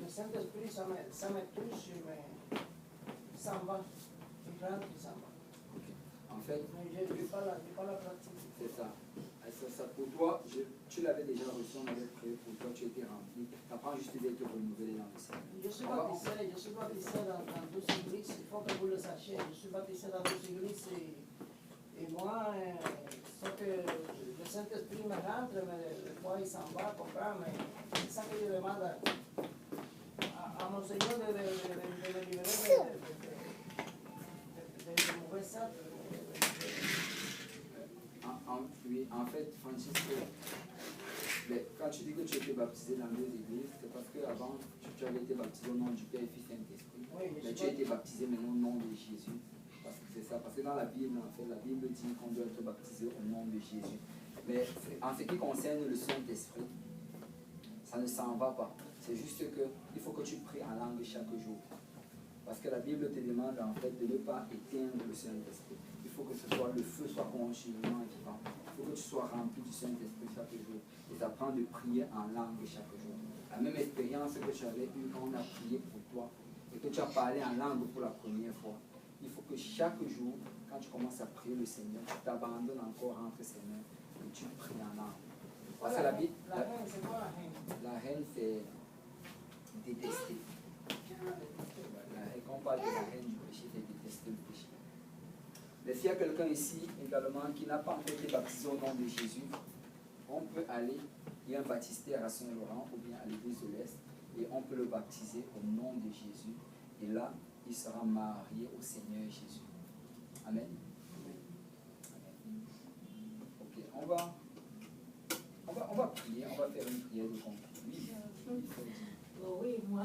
Le Saint-Esprit, ça me touche, mais ça m'en va. Il rentre, ça m'en va. En fait, Mais je n'ai pas la pratique. c'est ça. Ça, pour toi, tu l'avais déjà reçu, on avait prié pour toi, tu étais rempli. Tu apprends juste d'être renouvelé dans le Seigneur. Je suis baptisé dans 12 églises, il faut que vous le sachiez. Je suis baptisé dans 12 églises et moi, sauf que le Saint-Esprit me rentre, mais le fois il s'en va, comprends, mais c'est ça que je demande à mon Seigneur de me libérer de mauvais actes. Oui, en fait, Francisco, quand tu dis que tu étais baptisé dans deux églises, c'est parce qu'avant, tu avais été baptisé au nom du Père, Fils et Saint-Esprit. Oui, Mais tu as été baptisé maintenant au nom de Jésus. Parce que c'est ça. Parce que dans la Bible, en fait, la Bible dit qu'on doit être baptisé au nom de Jésus. Mais en ce qui concerne le Saint-Esprit, ça ne s'en va pas. C'est juste qu'il faut que tu pries en langue chaque jour. Parce que la Bible te demande en fait de ne pas éteindre le Saint-Esprit. Il faut que le feu soit continuellement vivant. Il faut que tu sois rempli du Saint-Esprit chaque jour. Et t'apprends de prier en langue chaque jour. La même expérience que tu avais eue quand on a prié pour toi et que tu as parlé en langue pour la première fois. Il faut que chaque jour, quand tu commences à prier le Seigneur, tu t'abandonnes encore entre ses mains et tu pries en langue. Parce que la Bible, La haine, c'est quoi la haine? la haine, c'est détester. Quand on parle de la haine du péché, c'est détester le péché. Mais s'il y a quelqu'un ici également qui n'a pas encore été baptisé au nom de Jésus, on peut aller, il y a un baptistère à Saint-Laurent ou bien à l'église de l'Est, et on peut le baptiser au nom de Jésus. Et là, il sera marié au Seigneur Jésus. Amen. Ok, on va prier, on va faire une prière de conclusion. Oh oui, moi,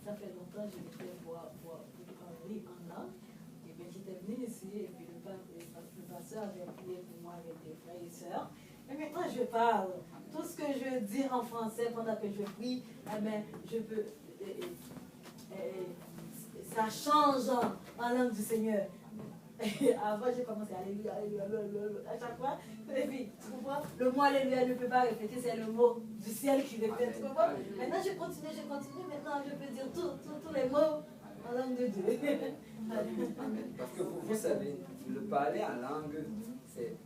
ça fait longtemps que je voulais voir pour parler en langue. Et bien, j'étais venue ici, et puis le pasteur avait prié pour moi avec des frères et sœurs. Mais maintenant, je parle. Tout ce que je dis en français pendant que je prie, eh bien, je peux. Ça change en langue du Seigneur. Avant, j'ai commencé à alléluia, alléluia, à chaque fois. Et puis, tu comprends? Le mot alléluia ne peut pas répéter, c'est le mot du ciel qui répète. Tu comprends? Maintenant, je continue. Maintenant, je peux dire tous les mots en langue de Dieu. Parce que vous savez, le parler en langue, c'est.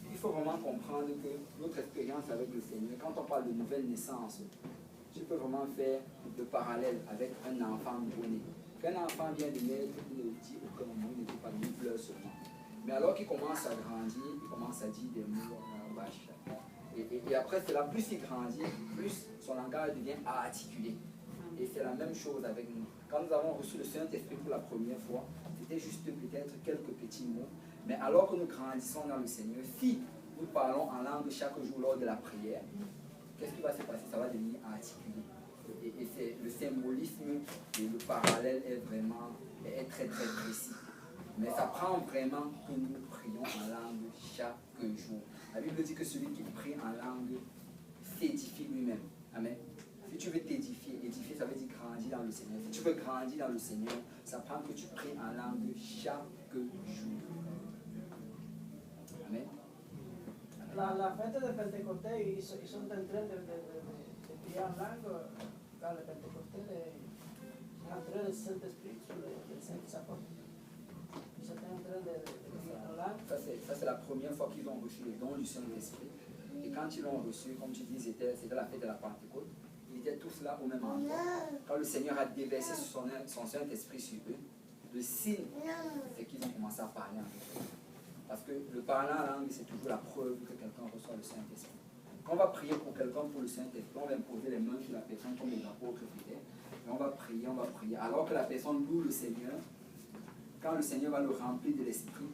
Il faut vraiment comprendre que notre expérience avec le Seigneur, quand on parle de nouvelle naissance, tu peux vraiment faire le parallèle avec un enfant nouveau-né. Quand un enfant vient de naître, il ne dit aucun mot, il ne dit pas de mots, il pleure seulement. Mais alors qu'il commence à grandir, il commence à dire des mots, et après cela, plus il grandit, plus son langage devient articulé. Et c'est la même chose avec nous. Quand nous avons reçu le Saint-Esprit pour la première fois, c'était juste peut-être quelques petits mots. Mais alors que nous grandissons dans le Seigneur, si nous parlons en langue chaque jour lors de la prière, qu'est-ce qui va se passer? Ça va devenir articulé. Et c'est le symbolisme et le parallèle est très très précis. Mais ça prend vraiment que nous prions en langue chaque jour. La Bible dit que celui qui prie en langue s'édifie lui-même. Amen. Si tu veux t'édifier, édifier ça veut dire grandir dans le Seigneur. Si tu veux grandir dans le Seigneur, ça prend que tu pries en langue chaque jour. Amen. La fête de Pentecostés, ils sont en train de prier en langue. Dans le Pentecostés, l'entrée du Saint-Esprit sur les saints apôtres. Ils étaient en train de prier en langue. Ça, c'est la première fois qu'ils ont reçu le don du Saint-Esprit. Et quand ils l'ont reçu, comme tu dis, c'était la fête de la Pentecôte. Ils étaient tous là au même endroit. Quand le Seigneur a déversé son Saint-Esprit sur eux, le signe, c'est qu'ils ont commencé à parler en langue. Parce que le parler en langue, c'est toujours la preuve que quelqu'un reçoit le Saint-Esprit. Quand on va prier pour quelqu'un pour le Saint-Esprit, on va imposer les mains sur la personne comme les apôtres faisaient. Et on va prier. Alors que la personne loue le Seigneur, quand le Seigneur va le remplir de l'Esprit,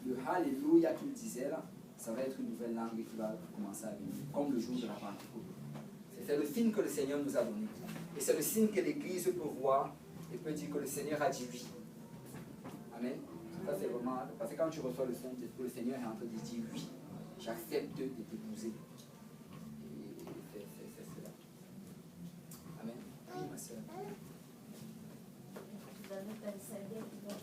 le Alléluia qu'il disait là, ça va être une nouvelle langue qui va commencer à venir, comme le jour de la Pentecôte. C'est le signe que le Seigneur nous a donné. Et c'est le signe que l'Église peut voir et peut dire que le Seigneur a dit oui. Amen. Ça c'est vraiment, parce que quand tu reçois le Saint-Esprit, le Seigneur est en train de dire oui, j'accepte de t'épouser. Et c'est cela. Amen. Oui, ma soeur. Vous avez fait le Seigneur qui va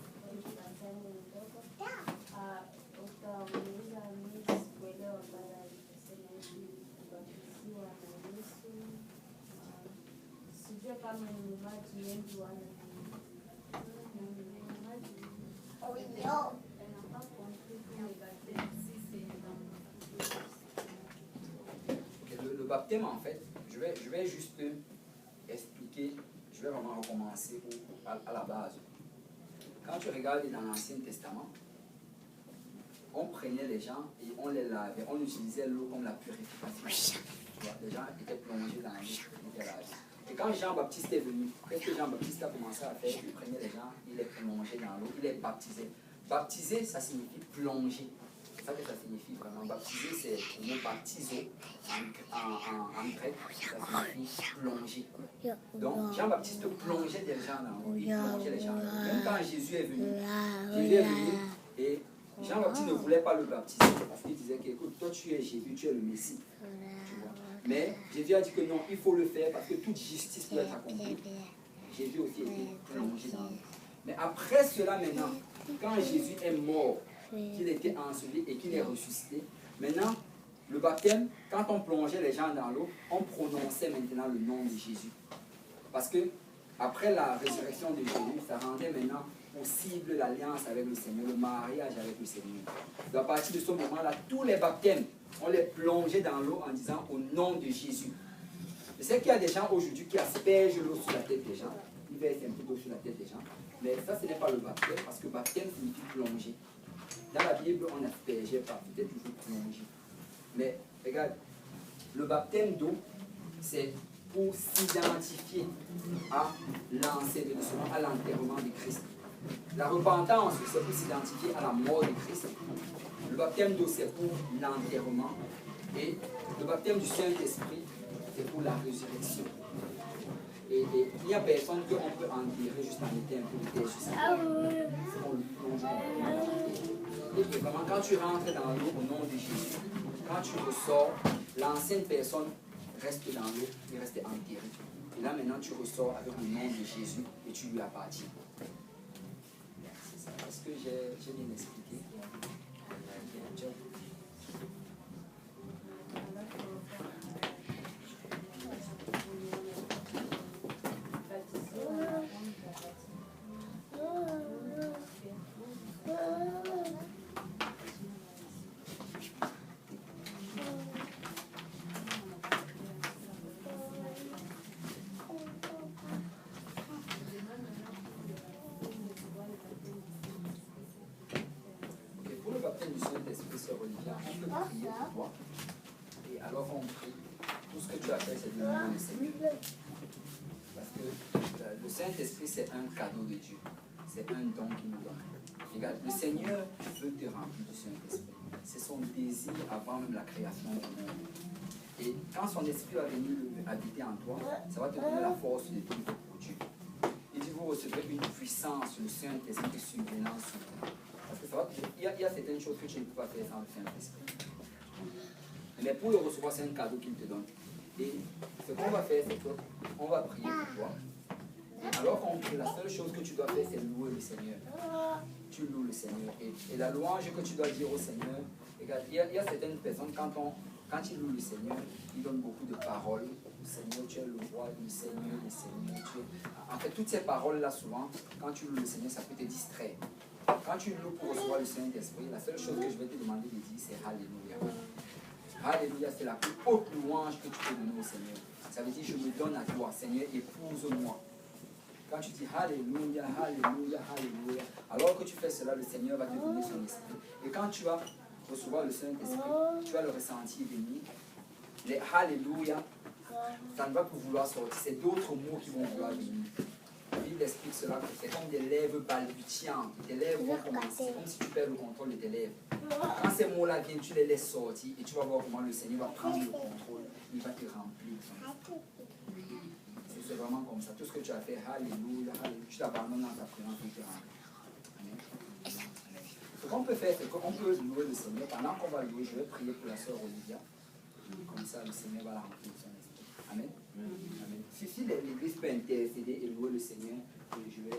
Le baptême, en fait, je vais juste expliquer, je vais vraiment recommencer à la base. Quand tu regardes dans l'Ancien Testament, on prenait les gens et on les lavait, on utilisait l'eau comme la purification. Les gens étaient plongés dans l'eau, ils étaient lavés. Et quand Jean-Baptiste est venu, qu'est-ce que Jean-Baptiste a commencé à faire? Il prenait les gens, il les plongeait dans l'eau, il les baptisait. Baptiser, ça signifie plonger. C'est ça que ça signifie vraiment. Baptiser, c'est le mot baptiso en grec, ça signifie plonger. Donc, Jean-Baptiste plongeait des gens dans l'eau, il plongeait les gens dans l'eau. Même quand Jésus est venu et Jean-Baptiste ne voulait pas le baptiser parce qu'il disait que, écoute, toi tu es Jésus, tu es le Messie. Tu vois. Mais Jésus a dit que non, il faut le faire parce que toute justice doit être accomplie. Jésus aussi était plongé dans l'eau. Mais après cela maintenant, quand Jésus est mort, qu'il était enseveli et qu'il est ressuscité, maintenant, le baptême, quand on plongeait les gens dans l'eau, on prononçait maintenant le nom de Jésus. Parce que après la résurrection de Jésus, ça rendait maintenant possible l'alliance avec le Seigneur, le mariage avec le Seigneur. Donc à partir de ce moment-là, tous les baptêmes, on les plongeait dans l'eau en disant au nom de Jésus. Je sais qu'il y a des gens aujourd'hui qui aspergent l'eau sur la tête des gens. Ils versent un peu d'eau sur la tête des gens. Mais ça, ce n'est pas le baptême, parce que baptême signifie plonger. Dans la Bible, on n'aspergeait pas, peut-être toujours plonger. Mais regarde, le baptême d'eau, c'est pour s'identifier à l'enseignement, à l'enterrement de Christ. La repentance, c'est pour s'identifier à la mort de Christ. Le baptême d'eau, c'est pour l'enterrement. Et le baptême du Saint-Esprit, c'est pour la résurrection. Et il n'y a personne qu'on peut enterrer juste en mettant un peu de terre sur sa tête. On le plonge. Et vraiment, quand tu rentres dans l'eau au nom de Jésus, quand tu ressors, l'ancienne personne reste dans l'eau et reste enterrée. Et là maintenant, tu ressors avec le nom de Jésus et tu lui appartiens. C'est ça. Est-ce que j'ai bien expliqué? Et alors on prie, tout ce que tu as fait, c'est de louer le Seigneur. Parce que le Saint-Esprit, c'est un cadeau de Dieu. C'est un don qu'il nous donne. Regarde, le Seigneur veut te remplir du Saint-Esprit. C'est son désir avant même la création du monde. Et quand son esprit va venir habiter en toi, ça va te donner la force de vivre pour Dieu. Il dit, vous recevrez une puissance, le Saint-Esprit survenant sur vous. Parce que ça va, il y a certaines choses que tu ne peux pas faire sans le Saint-Esprit. Mais pour le recevoir, c'est un cadeau qu'il te donne. Et ce qu'on va faire, c'est qu'on va prier pour toi. Et alors qu'on prie, la seule chose que tu dois faire, c'est louer le Seigneur. Tu loues le Seigneur. Et la louange que tu dois dire au Seigneur, regarde, il y a certaines personnes, quand ils louent le Seigneur, ils donnent beaucoup de paroles. Le Seigneur, tu es le roi, le Seigneur, le Seigneur. En fait, toutes ces paroles-là, souvent, quand tu loues le Seigneur, ça peut te distraire. Quand tu loues pour recevoir le Saint-Esprit, la seule chose que je vais te demander de dire, c'est Alléluia. Alléluia, c'est la plus haute louange que tu peux donner au Seigneur. Ça veut dire, je me donne à toi, Seigneur, épouse-moi. Quand tu dis Alléluia, Alléluia, Alléluia, alors que tu fais cela, le Seigneur va te donner son esprit. Et quand tu vas recevoir le Saint-Esprit, tu vas le ressentir venir. Les Alléluia, ça ne va pas vouloir sortir, c'est d'autres mots qui vont vouloir venir. La Bible explique cela, que c'est comme des lèvres balbutiantes. Tes lèvres vont commencer, comme si tu perds le contrôle de tes lèvres. Quand ces mots-là viennent, tu les laisses sortir et tu vas voir comment le Seigneur va prendre le contrôle. Il va te remplir. C'est vraiment comme ça. Tout ce que tu as fait, Alléluia, Alléluia, tu t'abandonnes dans ta présence et tu te remplis. Amen. Ce qu'on peut faire, c'est qu'on peut louer le Seigneur. Pendant qu'on va louer, je vais prier pour la sœur Olivia. Comme ça, le Seigneur va la remplir de son esprit. Amen. Amen. Si l'Église peut intercéder et louer le Seigneur, je vais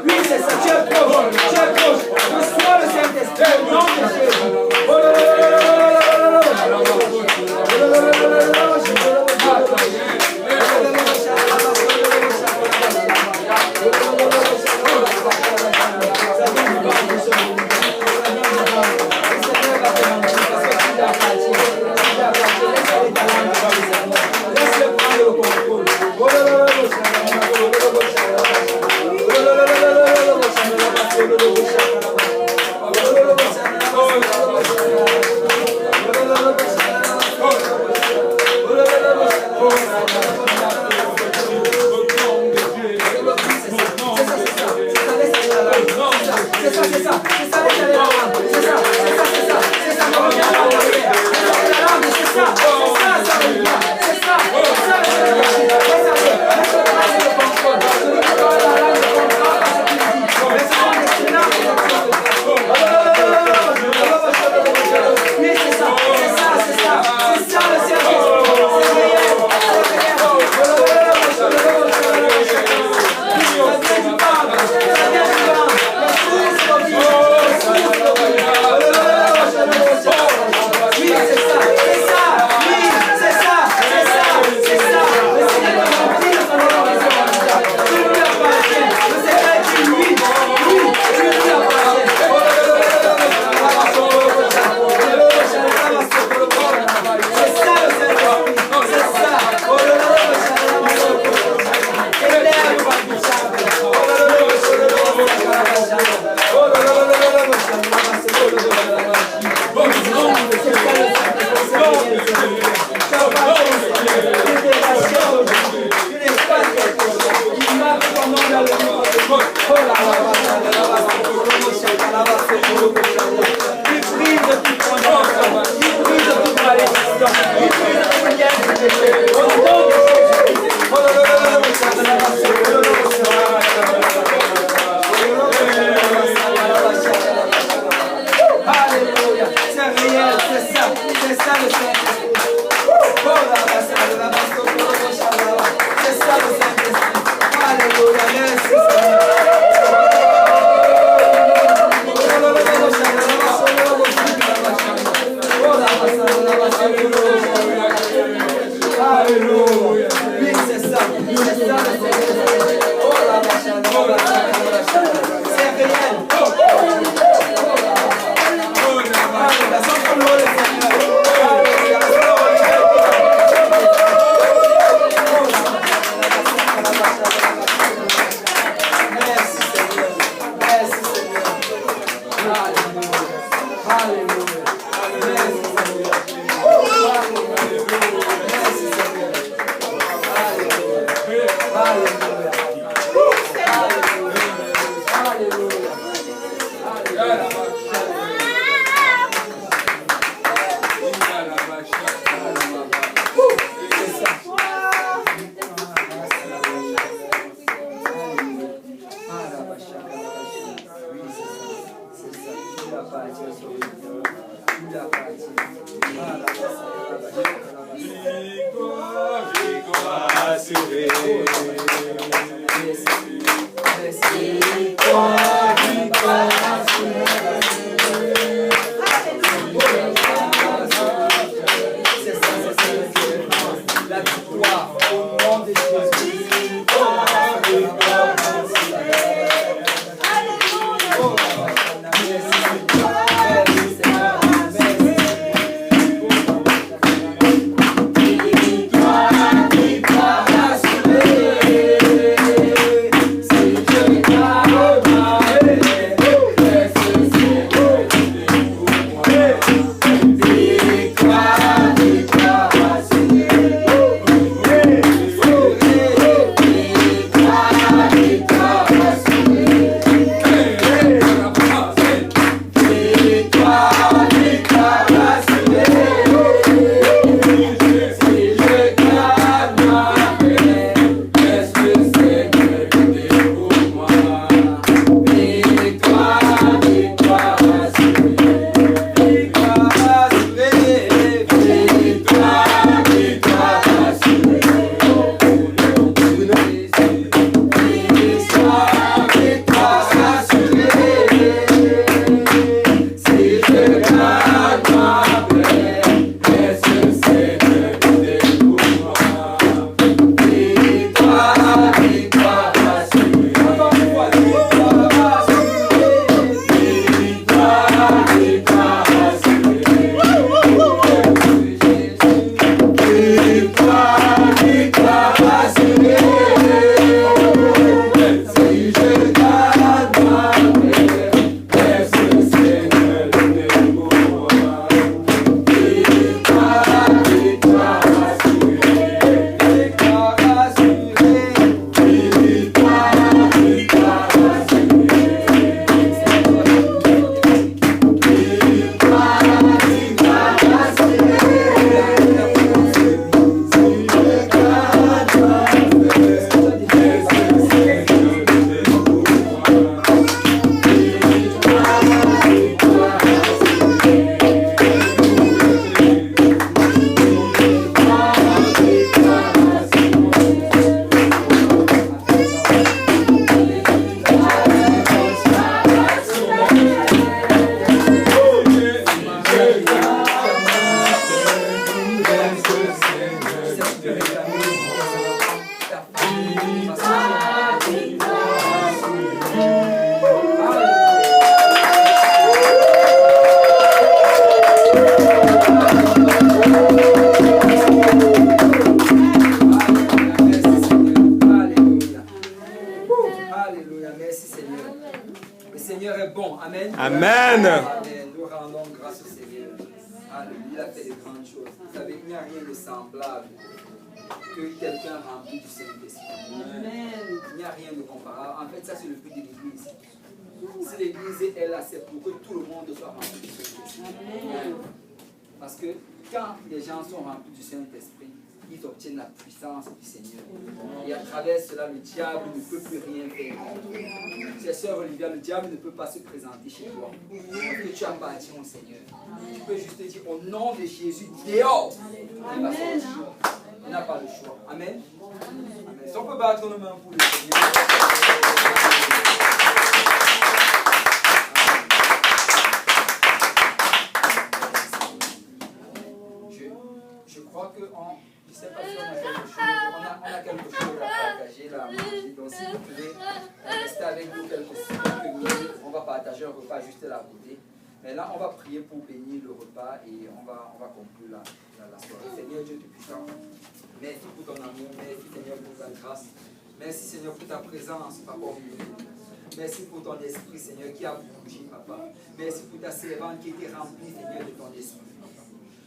Oui, c'est ça, tu es La victoire au nom de Jésus. Amen. Nous rendons grâce au Seigneur. Alléluia, il a fait de grandes choses. Vous savez, il n'y a rien de semblable que quelqu'un rempli du Saint-Esprit. Il n'y a rien de comparable. En fait, ça c'est le but de l'Église. Si l'Église est là, c'est pour que tout le monde soit rempli du Saint-Esprit. Parce que quand les gens sont remplis du Saint-Esprit, ils obtiennent la puissance du Seigneur. Et à travers cela, le diable ne peut plus rien faire. Chère sœur Olivia, le diable ne peut pas se présenter chez toi. Parce que tu appartiens au Seigneur. Tu peux juste te dire au nom de Jésus, dehors. Il n'a pas le choix. Amen. Amen. Si on peut battre nos mains pour le Seigneur. Je crois que je ne sais pas si on a quelque chose, on a quelque chose à partager là. Donc si vous pouvez rester avec nous quelques minutes, on va partager un repas juste là à côté. Mais là, on va prier pour bénir le repas et on va conclure la soirée. Seigneur Dieu Tout-Puissant, merci pour ton amour, merci Seigneur pour ta grâce, merci Seigneur pour ta présence, Papa. Merci pour ton esprit, Seigneur, qui a bougé, Papa. Merci pour ta servante qui était remplie, Seigneur, de ton esprit,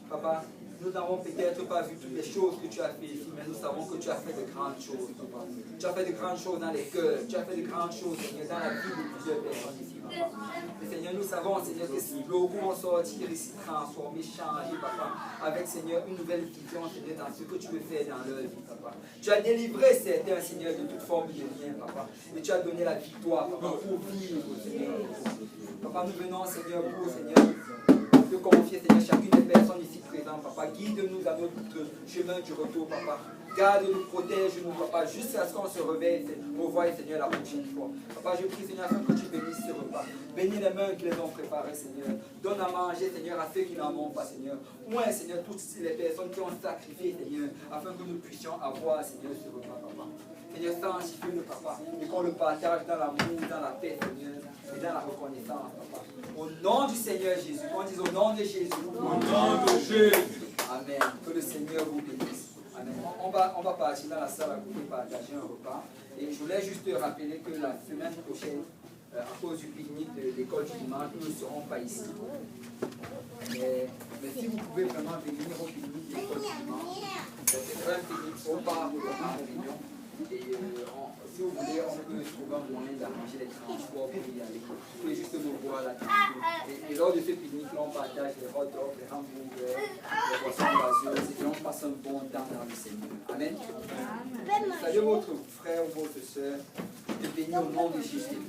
Papa. Nous n'avons peut-être pas vu toutes les choses que tu as fait ici, mais nous savons que tu as fait de grandes choses, Papa. Tu as fait de grandes choses dans les cœurs, tu as fait de grandes choses, Seigneur, dans la vie de plusieurs personnes ici, Papa. Mais Seigneur, nous savons, Seigneur, que si beaucoup vont sortir ici, transformés, changés, Papa, avec, Seigneur, une nouvelle vision, Seigneur, dans ce que tu veux faire dans leur vie, Papa. Tu as délivré certains, Seigneur, de toute forme de bien, Papa. Et tu as donné la victoire, Papa, pour vivre, Seigneur. Papa, Papa, nous venons, Seigneur, pour, Seigneur, te confier, Seigneur, chacune des personnes ici présentes, Papa. Guide-nous dans notre chemin du retour, Papa. Garde-nous, protège-nous, Papa, jusqu'à ce qu'on se réveille, pour voir, Seigneur, la prochaine fois. Papa, je prie, Seigneur, afin que tu bénisses ce repas. Bénis les mains qui les ont préparées, Seigneur. Donne à manger, Seigneur, à ceux qui n'en ont pas, Seigneur. Moi, Seigneur, toutes les personnes qui ont sacrifié, Seigneur, afin que nous puissions avoir, Seigneur, ce repas, Papa. Seigneur, sanctifie-le, Papa, et qu'on le partage dans l'amour, dans la paix, Seigneur, et dans la reconnaissance, Papa. Au nom du Seigneur Jésus, qu'on dise au nom de Jésus. Au nom de Jésus. Amen. Que le Seigneur vous bénisse. Amen. On va partir dans la salle à côté partager un repas. Et je voulais juste rappeler que la semaine prochaine, à cause du pique-nique de l'école du dimanche, nous ne serons pas ici. Mais si vous pouvez vraiment venir au pique-nique de l'école du dimanche, c'est un pique-nique, on part en réunion. Et si vous voulez, on peut trouver un moyen d'arranger les transports pour y aller. Vous pouvez juste nous voir là. Et lors de ce pique-nique-là, on partage les hot dogs, les hamburgers, les boissons gazeuses, et on passe un bon temps dans le Seigneur. Amen. Salut votre frère ou votre soeur. Je te bénis au nom de Jésus.